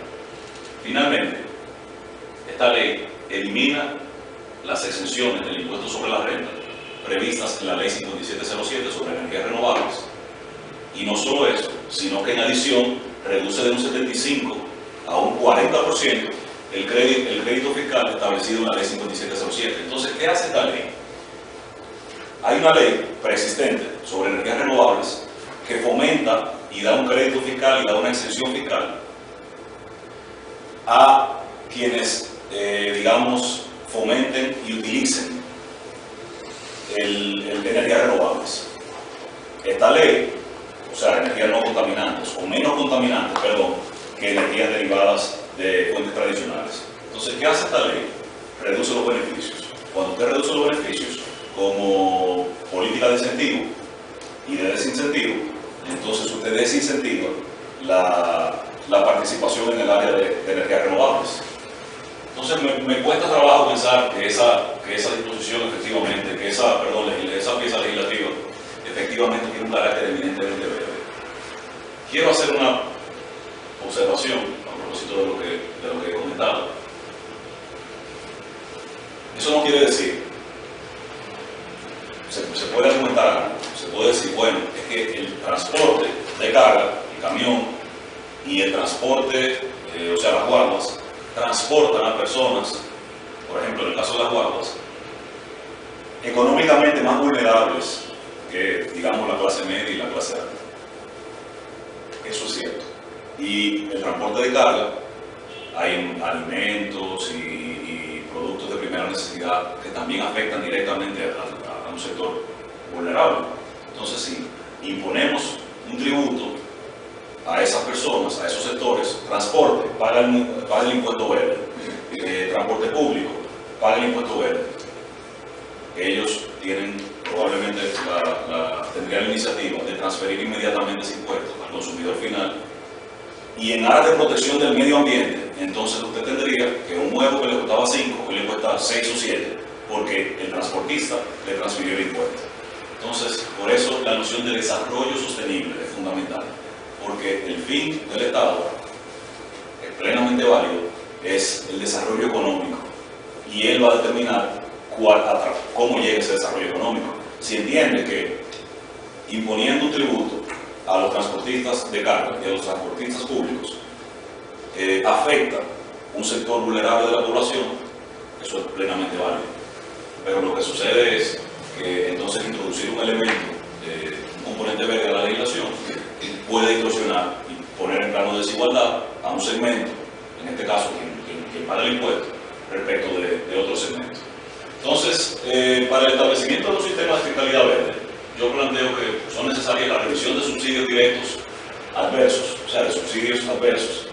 Finalmente, esta ley elimina las exenciones del impuesto sobre la renta previstas en la ley 5707 sobre energías renovables. Y no solo eso, sino que en adición reduce de un 75 a un 40% el crédito fiscal establecido en la ley 5707. Entonces, ¿qué hace esta ley? Hay una ley preexistente sobre energías renovables que fomenta y da un crédito fiscal y da una exención fiscal a quienes, digamos, fomenten y utilicen energías renovables. esta ley, o sea, energías no contaminantes, o menos contaminantes, perdón, que energías derivadas de fuentes tradicionales. Entonces, ¿qué hace esta ley? Reduce los beneficios. Cuando usted reduce los beneficios como política de incentivo y de desincentivo, entonces usted desincentiva la participación en el área de energías renovables. Entonces me cuesta trabajo pensar que esa disposición efectivamente, esa pieza legislativa efectivamente tiene un carácter eminentemente verde. Quiero hacer una observación a propósito de lo que he comentado. Eso no quiere decir, se puede argumentar algo, se puede decir, bueno, es que el transporte de carga, el camión, y el transporte, o sea, las guaguas, transportan a personas, por ejemplo, en el caso de las guaguas, económicamente más vulnerables que, digamos, la clase media y la clase alta. Eso es cierto. Y el transporte de carga, hay alimentos y productos de primera necesidad que también afectan directamente a un sector vulnerable. Entonces, si imponemos un tributo a esas personas, a esos sectores, transporte, paga el impuesto verde, transporte público, paga el impuesto verde. Ellos tienen probablemente tendrían la iniciativa de transferir inmediatamente ese impuesto al consumidor final, y en aras de protección del medio ambiente, entonces usted tendría que un huevo que le costaba 5, hoy le cuesta 6 o 7, porque el transportista le transfirió el impuesto. Entonces, por eso la noción de desarrollo sostenible es fundamental, porque el fin del Estado, es plenamente válido, es el desarrollo económico, y él va a determinar cómo llega ese desarrollo económico. Si entiende que imponiendo un tributo a los transportistas de carga y a los transportistas públicos afecta un sector vulnerable de la población, eso es plenamente válido. Pero lo que sucede es que entonces introducir un elemento, un componente verde a la legislación, puede distorsionar y poner en plano de desigualdad a un segmento, en este caso quien paga el impuesto, respecto de otro segmento. Entonces, para el establecimiento de los sistemas de fiscalidad verde, yo planteo que son necesarias la revisión de subsidios directos adversos, o sea, de subsidios adversos,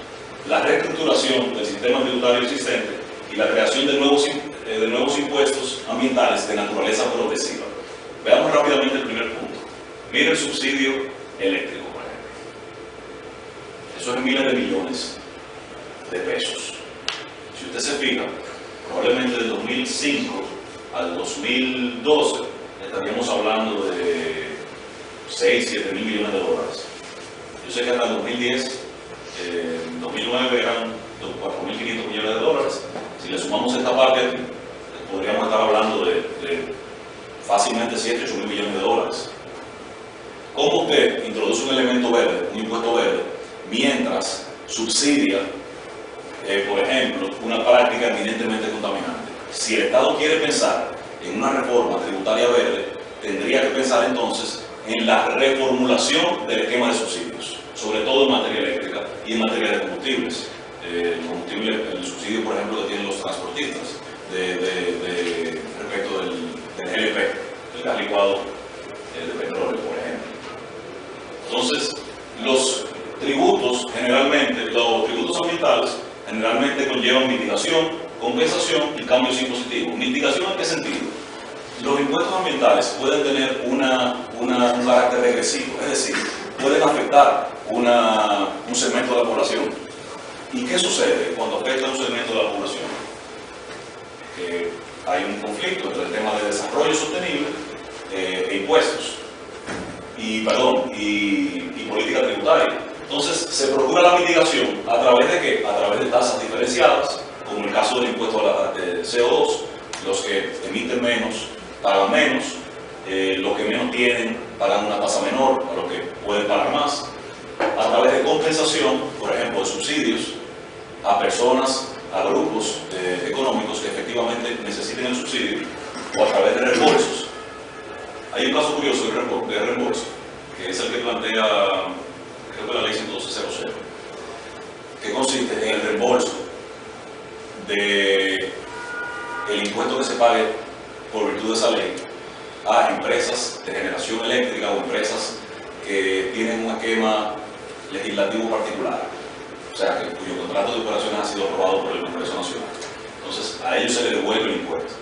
la reestructuración del sistema tributario existente y la creación de nuevos impuestos ambientales de naturaleza progresiva. Veamos rápidamente el primer punto. Mire el subsidio eléctrico, por ejemplo. Eso es miles de millones de pesos. Si usted se fija, probablemente del 2005 al 2012 estaríamos hablando de 6, 7 mil millones de dólares. Yo sé que hasta el 2010, 2009 eran 4.500 millones de dólares. Si le sumamos esta parte, podríamos estar hablando de fácilmente 7, 8 mil millones de dólares. ¿Cómo usted introduce un elemento verde, un impuesto verde, mientras subsidia, por ejemplo, una práctica eminentemente contaminante? Si el Estado quiere pensar en una reforma tributaria verde, tendría que pensar entonces en la reformulación del esquema de subsidios, sobre todo en materia eléctrica y en materia de combustibles. El subsidio, por ejemplo, que tienen los transportistas respecto del GLP, el gas licuado de petróleo, por ejemplo. Entonces, los tributos ambientales generalmente conllevan mitigación, compensación y cambios impositivos. ¿Mitigación en qué sentido? Los impuestos ambientales pueden tener un carácter regresivo, es decir, pueden afectar un segmento de la población. ¿Y qué sucede cuando afecta a un segmento de la población? Que hay un conflicto entre el tema de desarrollo sostenible e impuestos, y política tributaria. Entonces, se procura la mitigación a través de ¿qué? A través de tasas diferenciadas, como el caso del impuesto de CO2, los que emiten menos pagan menos, los que menos tienen pagan una tasa menor a los que pueden pagar más, a través de compensación, por ejemplo, de subsidios a personas, a grupos económicos que efectivamente necesiten el subsidio, o a través de reembolsos. Hay un caso curioso de reembolso, que es el que plantea, creo que la ley 112.00, que consiste en el reembolso del impuesto que se pague por virtud de esa ley a empresas de generación eléctrica o empresas que tienen un esquema legislativo particular, o sea, cuyo contrato de operaciones ha sido aprobado por el Congreso Nacional. Entonces, a ellos se les devuelve el impuesto.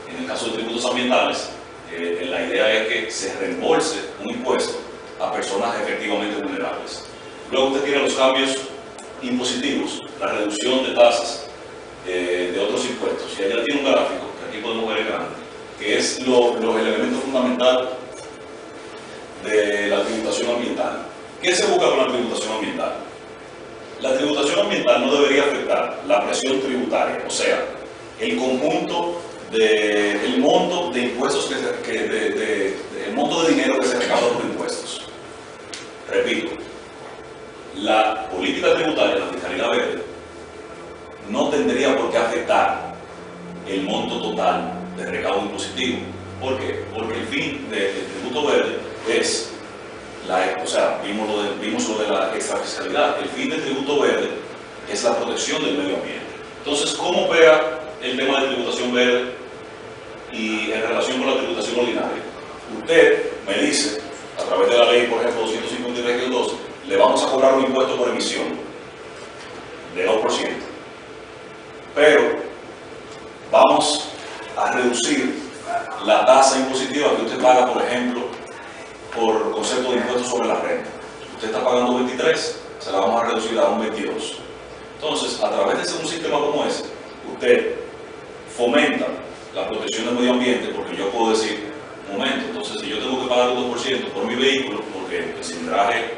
En el caso de tributos ambientales, la idea es que se reembolse un impuesto a personas efectivamente vulnerables. Luego usted tiene los cambios impositivos, la reducción de tasas de otros impuestos. Y allá tiene un gráfico, que aquí podemos ver el grande, que es el elemento fundamental de la tributación ambiental. ¿Qué se busca con la tributación ambiental? La tributación ambiental no debería afectar la presión tributaria, o sea, el conjunto el monto de impuestos, el monto de dinero que se recauda por impuestos. Repito, la política tributaria, la fiscalidad verde, no tendría por qué afectar el monto total de recaudo impositivo. ¿Por qué? Porque el fin del tributo verde es, vimos lo de la extrafiscalidad. El fin del tributo verde es la protección del medio ambiente. Entonces, ¿cómo opera el tema de tributación verde y en relación con la tributación ordinaria? Usted me dice, a través de la ley, por ejemplo, 253-12, le vamos a cobrar un impuesto por emisión de 2%. Pero vamos a reducir la tasa impositiva que usted paga, por ejemplo, por concepto de impuesto sobre la renta. Usted está pagando 23, se la vamos a reducir a un 22. Entonces, a través de un sistema como ese, usted fomenta la protección del medio ambiente, porque yo puedo decir, un momento, entonces si yo tengo que pagar un 2% por mi vehículo, porque el cilindraje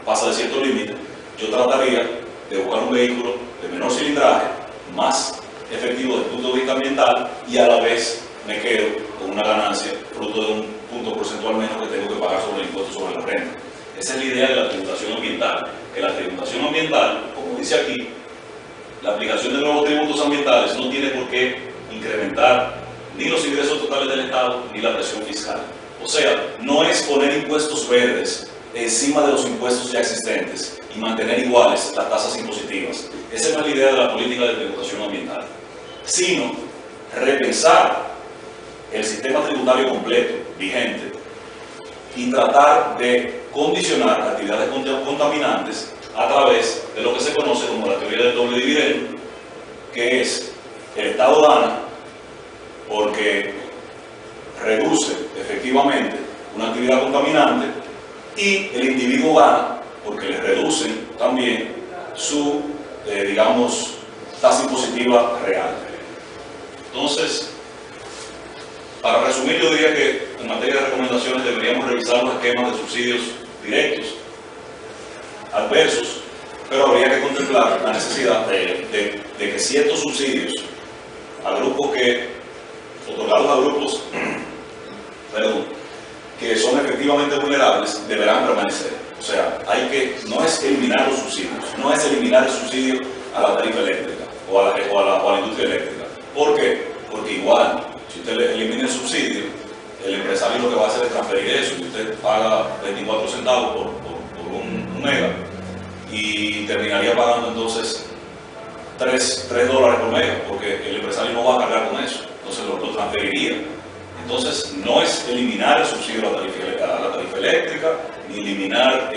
pasa de cierto límite, yo trataría de buscar un vehículo de menor cilindraje, más efectivo desde el punto de vista ambiental, y a la vez me quedo con una ganancia fruto de un punto porcentual menos que tengo que pagar sobre el impuesto sobre la renta. Esa es la idea de la tributación ambiental, que la tributación ambiental, como dice aquí, la aplicación de nuevos tributos ambientales no tiene por qué incrementar ni los ingresos totales del Estado ni la presión fiscal. O sea, no es poner impuestos verdes encima de los impuestos ya existentes y mantener iguales las tasas impositivas. Esa no es la idea de la política de tributación ambiental, sino repensar el sistema tributario completo, vigente, y tratar de condicionar actividades contaminantes a través de lo que se conoce como la teoría del doble dividendo, que es el Estado gana porque reduce efectivamente una actividad contaminante y el individuo gana porque le reducen también su, tasa impositiva real. Entonces, para resumir, yo diría que en materia de recomendaciones deberíamos revisar los esquemas de subsidios directos, adversos, pero habría que contemplar la necesidad de que ciertos subsidios a grupos otorgados a grupos que son efectivamente vulnerables deberán permanecer. O sea, no es eliminar los subsidios, no es eliminar el subsidio a la tarifa eléctrica o a la industria eléctrica. ¿Por qué? Porque igual, si usted elimina el subsidio, el empresario lo que va a hacer es transferir eso, y usted paga 24 centavos por un mega, y terminaría pagando entonces $3 por mega, porque el empresario no va a cargar con eso, entonces lo transferiría. Entonces, no es eliminar el subsidio a la tarifa eléctrica, ni eliminar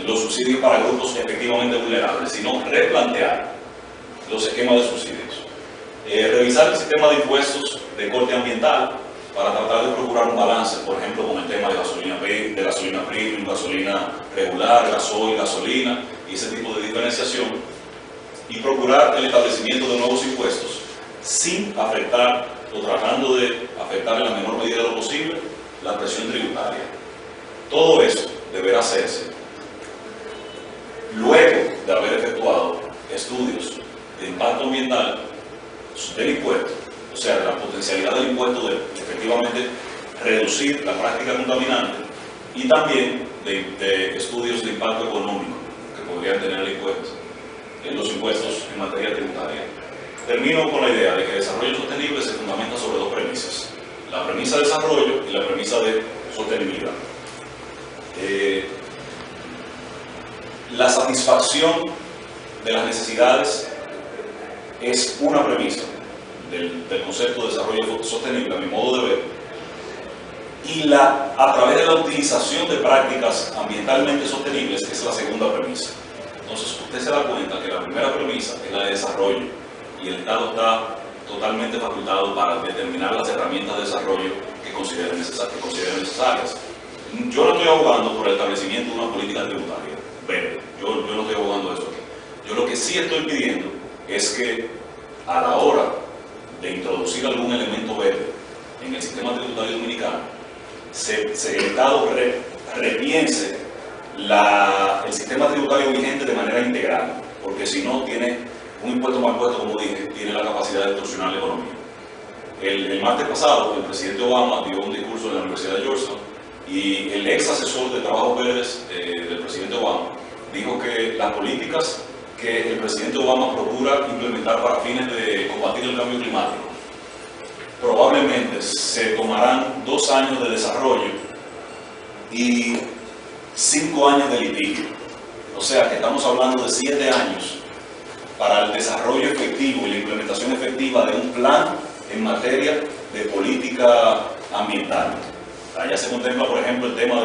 los subsidios para grupos efectivamente vulnerables, sino replantear los esquemas de subsidios. Revisar el sistema de impuestos de corte ambiental para tratar de procurar un balance, por ejemplo, con el tema de gasolina premium, gasolina regular, gasoil, gasolina y ese tipo de diferenciación, y procurar el establecimiento de nuevos impuestos sin afectar o tratando de afectar en la menor medida de lo posible la presión tributaria. Todo eso deberá hacerse luego de haber efectuado estudios de impacto ambiental del impuesto, o sea, de la potencialidad del impuesto de efectivamente reducir la práctica contaminante, y también de estudios de impacto económico que podrían tener los impuestos en materia tributaria. Termino con la idea de que el desarrollo sostenible se fundamenta sobre dos premisas: la premisa de desarrollo y la premisa de sostenibilidad. La satisfacción de las necesidades es una premisa del concepto de desarrollo sostenible, a mi modo de ver, y a través de la utilización de prácticas ambientalmente sostenibles, que es la segunda premisa. Entonces usted se da cuenta que la primera premisa es la de desarrollo y el Estado está totalmente facultado para determinar las herramientas de desarrollo que consideren necesarias. Yo no estoy abogando por el establecimiento de una política tributaria verde, yo no estoy abogando eso aquí. Yo lo que sí estoy pidiendo es que a la hora de introducir algún elemento verde en el sistema tributario dominicano, el Estado repiense el sistema tributario vigente de manera integral, porque si no tiene un impuesto mal puesto, como dije, tiene la capacidad de distorsionar la economía. El martes pasado, el presidente Obama dio un discurso en la Universidad de Georgetown y el ex asesor de Trabajos Verdes del presidente Obama dijo que las políticas que el presidente Obama procura implementar para fines de combatir el cambio climático probablemente se tomarán 2 años de desarrollo y 5 años de litigio. O sea que estamos hablando de 7 años para el desarrollo efectivo y la implementación efectiva de un plan en materia de política ambiental. Allá se contempla, por ejemplo, el tema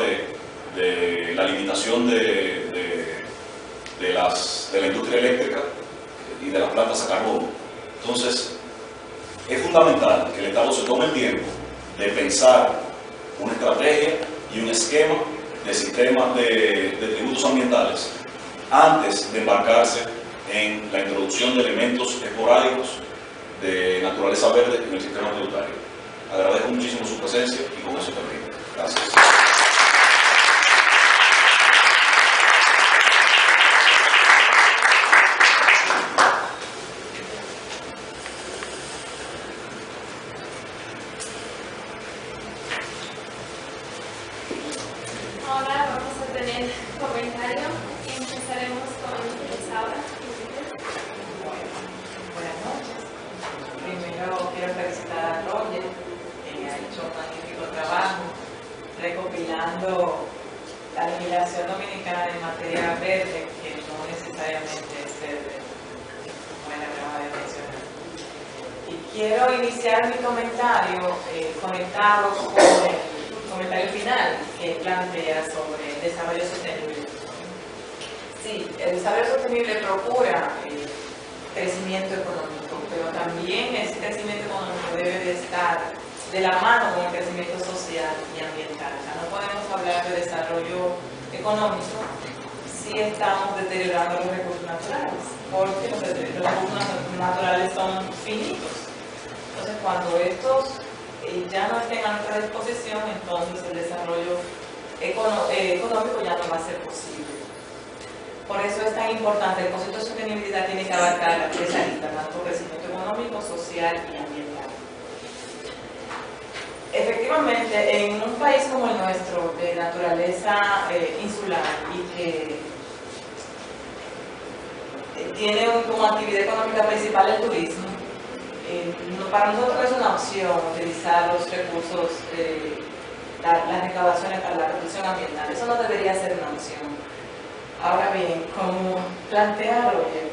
de la limitación de la industria eléctrica y de las plantas a carbón. Entonces, es fundamental que el Estado se tome el tiempo de pensar una estrategia y un esquema de sistemas de tributos ambientales antes de embarcarse en la introducción de elementos esporádicos de naturaleza verde en el sistema tributario. Agradezco muchísimo su presencia y con eso termino. Gracias. Ahora vamos a tener comentario. Empezaremos con Isaura. Buenas noches. Primero quiero felicitar a Roger, que ha hecho un magnífico trabajo recopilando la legislación dominicana en materia verde, que no necesariamente es verde, como él acaba de mencionar. Y quiero iniciar mi comentario conectado con el comentario final que plantea sobre el desarrollo sostenible. Sí, el desarrollo sostenible procura crecimiento económico, pero también ese crecimiento económico debe de estar de la mano con el crecimiento social y ambiental. O sea, no podemos hablar de desarrollo económico si estamos deteriorando los recursos naturales, porque los recursos naturales son finitos. Entonces, cuando estos ya no estén a nuestra disposición, entonces el desarrollo económico ya no va a ser posible. Por eso es tan importante, el concepto de sostenibilidad tiene que abarcar esa lista, tanto crecimiento económico, social y ambiental. Efectivamente, en un país como el nuestro, de naturaleza insular y que tiene como actividad económica principal el turismo, para nosotros es una opción utilizar los recursos, las recaudaciones para la protección ambiental. Eso no debería ser una opción. Ahora bien, como plantea Roger,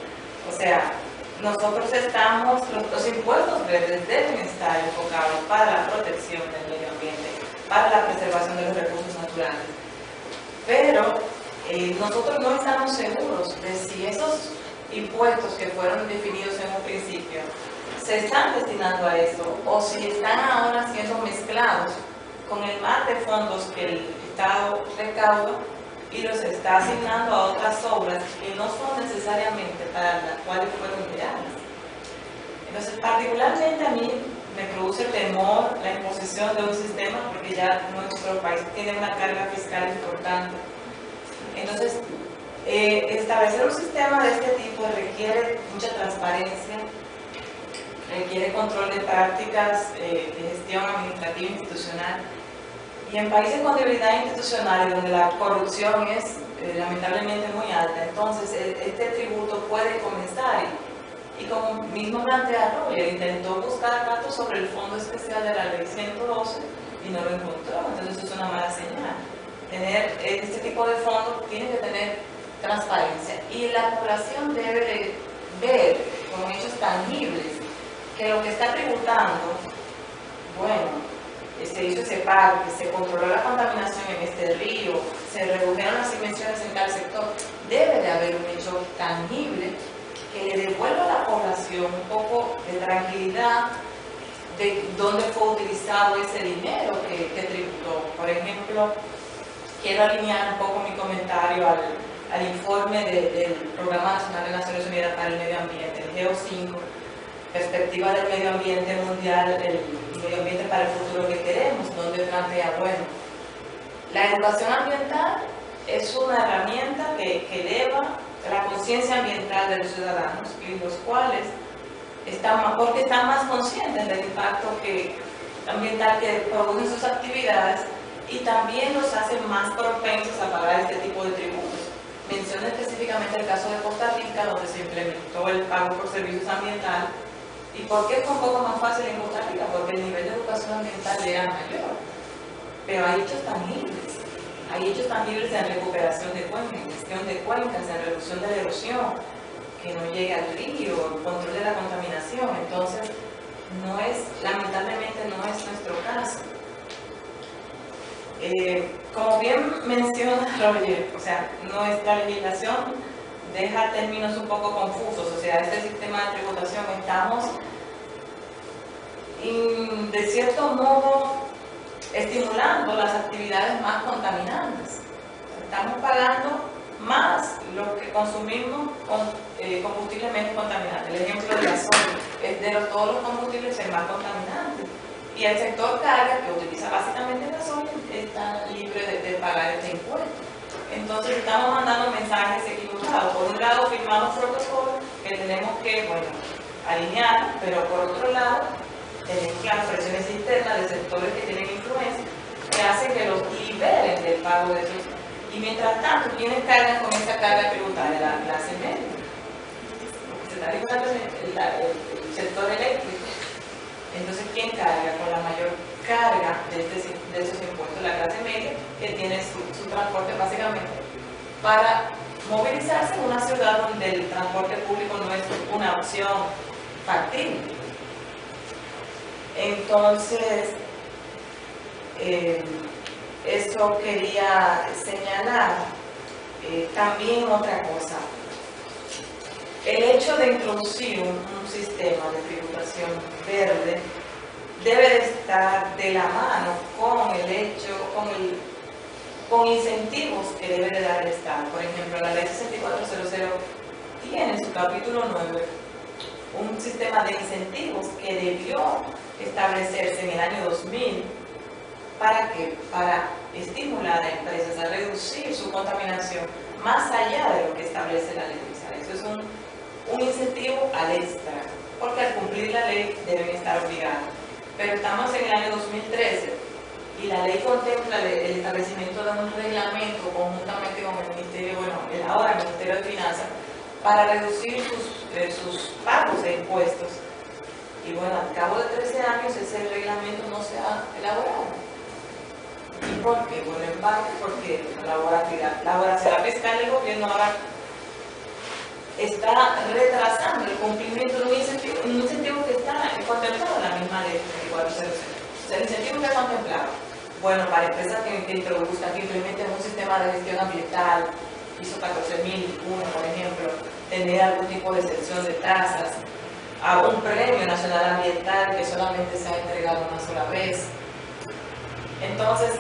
o sea, nosotros estamos, los impuestos verdes deben estar enfocados para la protección del medio ambiente, para la preservación de los recursos naturales. Pero nosotros no estamos seguros de si esos impuestos que fueron definidos en un principio se están destinando a eso o si están ahora siendo mezclados con el mar de fondos que el Estado recauda y los está asignando a otras obras que no son necesariamente para las cuales fueron creadas. Entonces, particularmente a mí me produce temor la imposición de un sistema porque ya nuestro país tiene una carga fiscal importante. Entonces, establecer un sistema de este tipo requiere mucha transparencia, requiere control de prácticas de gestión administrativa e institucional. Y en países con debilidad institucional y donde la corrupción es lamentablemente muy alta, entonces este tributo puede comenzar y como mismo plantea Roger, intentó buscar datos sobre el Fondo Especial de la Ley 112 y no lo encontró, entonces eso es una mala señal. Tener este tipo de fondos tiene que tener transparencia y la población debe de ver con hechos tangibles que lo que está tributando, bueno, se hizo ese parque, se controló la contaminación en este río, se redujeron las emisiones en tal sector, debe de haber un hecho tangible que le devuelva a la población un poco de tranquilidad de dónde fue utilizado ese dinero que tributó. Por ejemplo, quiero alinear un poco mi comentario al informe del Programa Nacional de Naciones Unidas para el Medio Ambiente, el GEO5, Perspectiva del Medio Ambiente Mundial, el medio ambiente para el futuro que queremos, donde plantea, bueno, la educación ambiental es una herramienta que eleva la conciencia ambiental de los ciudadanos y los cuales porque están más conscientes del impacto ambiental que producen sus actividades y también los hacen más propensos a pagar este tipo de tributos. Menciono específicamente el caso de Costa Rica, donde se implementó el pago por servicios ambientales. ¿Y por qué fue un poco más fácil en Costa Rica? Porque el nivel de educación ambiental era mayor. Pero hay hechos tangibles. Hay hechos tangibles en recuperación de cuencas, en gestión de cuencas, en reducción de la erosión, que no llegue al río, el control de la contaminación. Entonces, lamentablemente no es nuestro caso. Como bien menciona Roger, o sea, nuestra legislación deja términos un poco confusos, o sea, este sistema de tributación estamos, de cierto modo, estimulando las actividades más contaminantes. Estamos pagando más lo que consumimos con combustibles menos contaminantes. El ejemplo del gasoil es de todos los combustibles el más contaminante. Y el sector carga, que utiliza básicamente gasoil, está libre de pagar este impuesto. Entonces estamos mandando mensajes equivocados. Por un lado firmamos protocolos que tenemos que, alinear, pero por otro lado tenemos las presiones internas de sectores que tienen influencia que hacen que los liberen del pago de esos. Y mientras tanto, ¿quiénes cargan con esa carga tributaria? La clase media. Porque se está regulando el sector eléctrico. Entonces, ¿quién carga con la mayor carga de esos impuestos? La clase media, que tiene su transporte básicamente para movilizarse en una ciudad donde el transporte público no es una opción factible. Entonces, eso quería señalar. También otra cosa, el hecho de introducir un sistema de tributación verde debe de estar de la mano con incentivos que debe de dar el Estado. Por ejemplo, la ley 6400 tiene en su capítulo 9 un sistema de incentivos que debió establecerse en el año 2000. ¿Para qué? Para estimular a empresas a reducir su contaminación más allá de lo que establece la ley. O sea, eso es un incentivo al extra, porque al cumplir la ley deben estar obligados. Pero estamos en el año 2013 y la ley contempla el establecimiento de un reglamento conjuntamente con el Ministerio, el ahora Ministerio de Finanzas, para reducir sus pagos de impuestos. Y al cabo de 13 años ese reglamento no se ha elaborado. ¿Y por qué? En parte porque la voracidad fiscal del gobierno ahora está retrasando el cumplimiento de un incentivo que está contemplado en la misma ley 3400. O sea, el incentivo que ha contemplado, para empresas que introduzcan, que implementen un sistema de gestión ambiental, ISO 14001, por ejemplo, tener algún tipo de exención de tasas, a un premio nacional ambiental que solamente se ha entregado una sola vez. Entonces,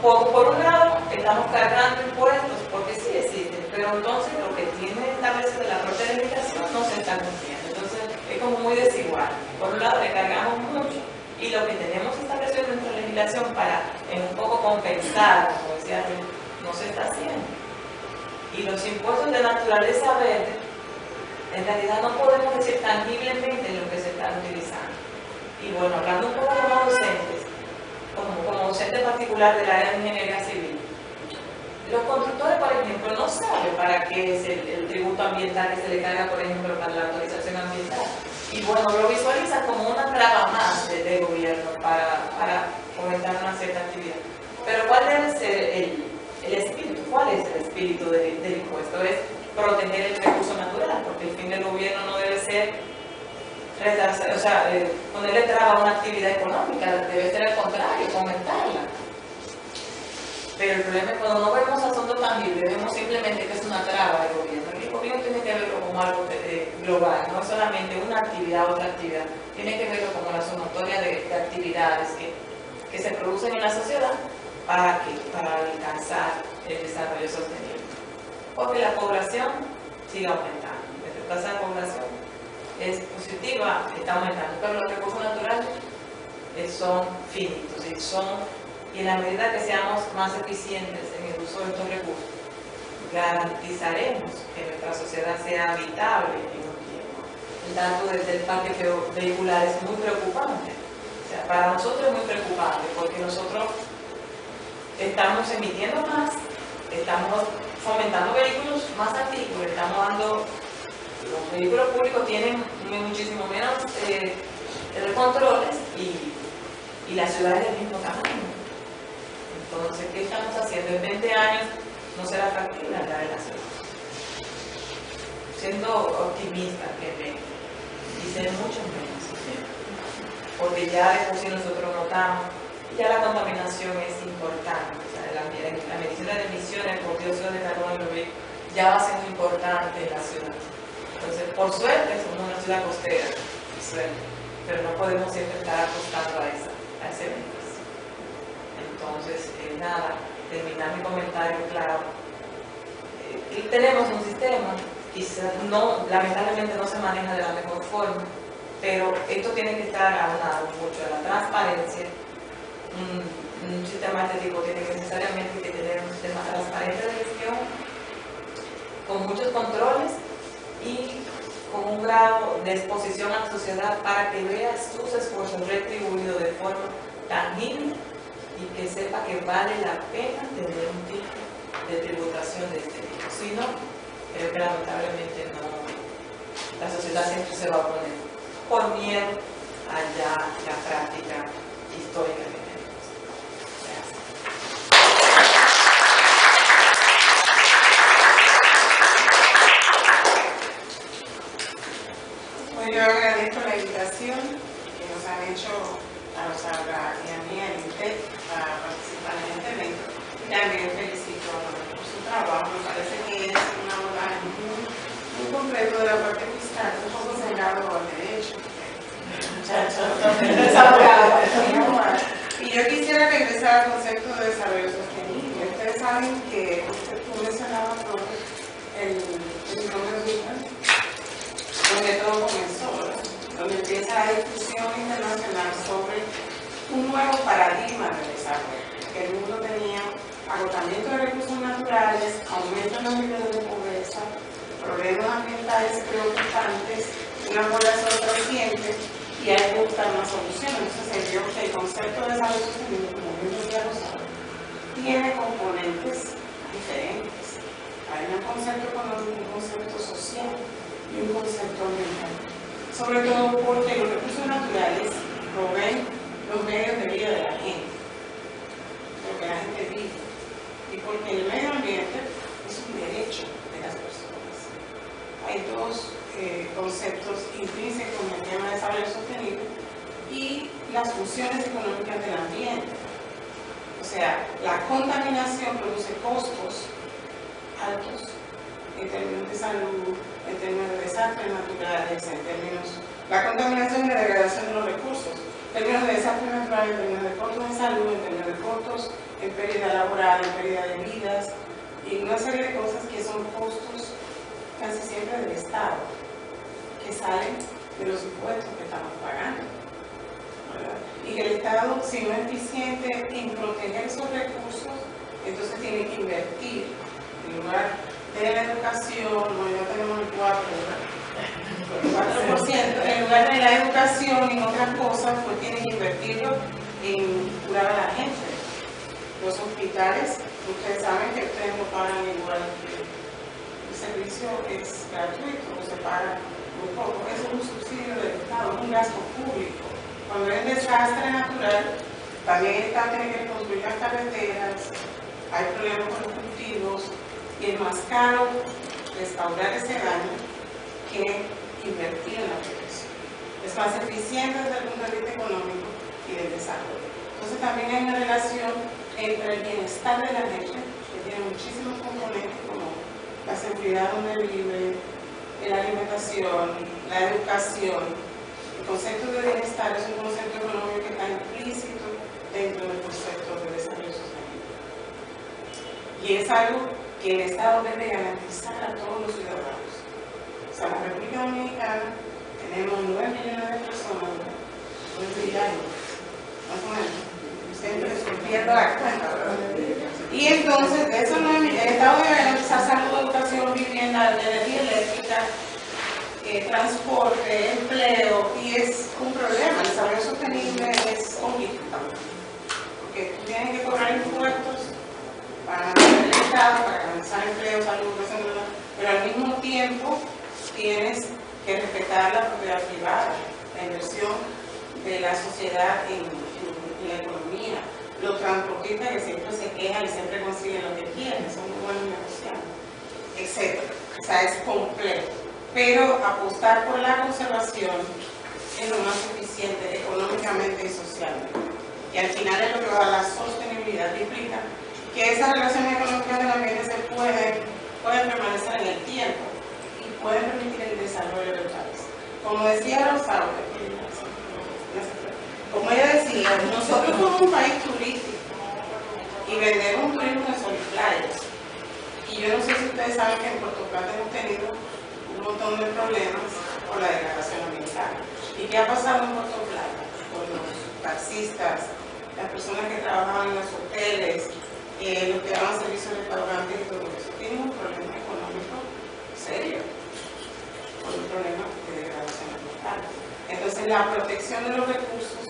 por un lado, estamos cargando impuestos porque sí existen, pero entonces lo que tiene establecido la propia legislación no se está cumpliendo. Entonces, es como muy desigual. Por un lado, le cargamos mucho y lo que tenemos establecido en nuestra legislación para un poco compensar, como decía, no se está haciendo. Y los impuestos de naturaleza verde, en realidad no podemos decir tangiblemente lo que se están utilizando. Y hablando un poco como docentes, como docente particular del área de ingeniería civil, los constructores, por ejemplo, no saben para qué es el tributo ambiental que se le carga, por ejemplo, para la autorización ambiental. Y lo visualizan como una traba más del gobierno para fomentar una cierta actividad. Pero ¿cuál debe ser el espíritu? ¿Cuál es el espíritu del impuesto? Es proteger el recurso natural, porque el fin del gobierno no debe ser retrasar, o sea, ponerle traba a una actividad económica, debe ser al contrario, fomentarla. Pero el problema es cuando no vemos asuntos tangibles, vemos simplemente que es una traba del gobierno. El gobierno tiene que verlo como algo global, no es solamente una actividad o otra actividad, tiene que verlo como la sumatoria de actividades que se producen en la sociedad para alcanzar el desarrollo sostenible. Porque la población sigue aumentando, la tasa de población es positiva, está aumentando, pero los recursos naturales son finitos y en la medida que seamos más eficientes en el uso de estos recursos, garantizaremos que nuestra sociedad sea habitable en un tiempo. El dato del parque vehicular es muy preocupante. O sea, para nosotros es muy preocupante porque nosotros estamos emitiendo más, estamos fomentando vehículos más antiguos, estamos dando, los vehículos públicos tienen muchísimo menos controles y las ciudades del mismo tamaño. Entonces, ¿qué estamos haciendo? En 20 años no será factible andar en la ciudad. Siendo optimista, que dicen mucho menos. Porque ya de por sí nosotros notamos, ya la contaminación es importante. O sea, la medición de emisiones por dióxido de carbono ya va a ser muy importante en la ciudad. Entonces, por suerte, somos una ciudad costera, pero no podemos siempre estar apostando a ese evento. Entonces, nada, terminar mi comentario, claro. Tenemos un sistema, quizás lamentablemente no se maneja de la mejor forma, pero esto tiene que estar aunado mucho a la transparencia. Un sistema de este tipo tiene que necesariamente tener un sistema transparente de gestión, con muchos controles y con un grado de exposición a la sociedad para que vea sus esfuerzos retribuidos de forma tangible y que sepa que vale la pena tener un tipo de tributación de este tipo. Si no, creo que lamentablemente no, la sociedad siempre se va a oponer por miedo a la práctica histórica que tenemos. Gracias. Bueno, yo agradezco la invitación que nos han hecho a Rosalba y a mí, al INTEC, para participar en este evento. Y también felicito por su trabajo. Me parece que es un abordaje muy completo de la parte fiscal, un poco cerrado al derecho. Y yo quisiera regresar al concepto de desarrollo sostenible. Ustedes saben que tú mencionabas el nombre de donde todo comenzó, donde empieza la discusión internacional sobre un nuevo paradigma de desarrollo. Que el mundo tenía agotamiento de recursos naturales, aumento en los niveles de pobreza, problemas ambientales preocupantes, una población creciente y hay que buscar una solución. Entonces se vio que el concepto de desarrollo sostenible, como bien decía Rosalba, tiene componentes diferentes. Hay un concepto económico, un concepto social y un concepto ambiental. Sobre todo porque los recursos naturales proveen los medios de vida de la gente, lo que la gente vive, y porque el medio ambiente es un derecho de las personas. Hay dos conceptos intrínsecos en el tema de desarrollo sostenible y las funciones económicas del ambiente. O sea, la contaminación produce costos altos en términos de salud, en términos de desastres naturales, en términos de la contaminación y la degradación de los recursos, en términos de desastres naturales, en términos de costos de salud, en términos de costos en pérdida laboral, en pérdida de vidas, y una serie de cosas que son costos casi siempre del Estado, que salen de los impuestos que estamos pagando, ¿verdad? Y que el Estado, si no es eficiente en proteger esos recursos, entonces tiene que invertir en lugar de la educación, bueno, ya tenemos el 4%, en lugar de la educación y en otras cosas, pues tienen que invertirlo en curar a la gente. Los hospitales, ustedes saben que ustedes no pagan igual, el servicio es gratuito, no se paga muy poco, es un subsidio del Estado, un gasto público. Cuando hay un desastre natural, también el Estado tiene que construir las carreteras, hay problemas con los cultivos, y es más caro restaurar ese daño que invertir en la protección. es más eficiente desde el punto de vista económico y del desarrollo. Entonces también hay una relación entre el bienestar de la gente, que tiene muchísimos componentes como la seguridad donde vive, la alimentación, la educación. El concepto de bienestar es un concepto económico que está implícito dentro del concepto de desarrollo sostenible. Y es algo que el Estado debe garantizar a todos los ciudadanos. O sea, en la República Dominicana tenemos 9 millones de personas, más o menos. Siempre estoy viendo la cuenta, ¿verdad? Y entonces, de esos 9 millones, el Estado debe garantizar salud, educación, vivienda, energía eléctrica, transporte, empleo, y es un problema. El desarrollo sostenible es complicado, porque tú tienes que cobrar impuestos para mantener el Estado, para garantizar empleo, salud, etc., pero al mismo tiempo tienes que respetar la propiedad privada, la inversión de la sociedad en la economía, los transportistas que siempre se quejan y siempre consiguen lo que quieren, son muy buenos negociantes, etc. O sea, es complejo. Pero apostar por la conservación es lo más eficiente económicamente y socialmente. Y al final es lo que va a la sostenibilidad, que implica que esas relaciones económicas del ambiente se pueden permanecer en el tiempo y pueden permitir el desarrollo del país. Como decía Rosario, como ella decía, nosotros somos un país turístico y vendemos un turismo de sol y playas. Y yo no sé si ustedes saben que en Puerto Plata hemos tenido un montón de problemas por la degradación ambiental. ¿Y qué ha pasado en Puerto Plata? Con los taxistas, las personas que trabajaban en los hoteles, los que daban servicios de restaurantes y todo eso, tienen un problema económico serio por un problema de degradación ambiental. Entonces, la protección de los recursos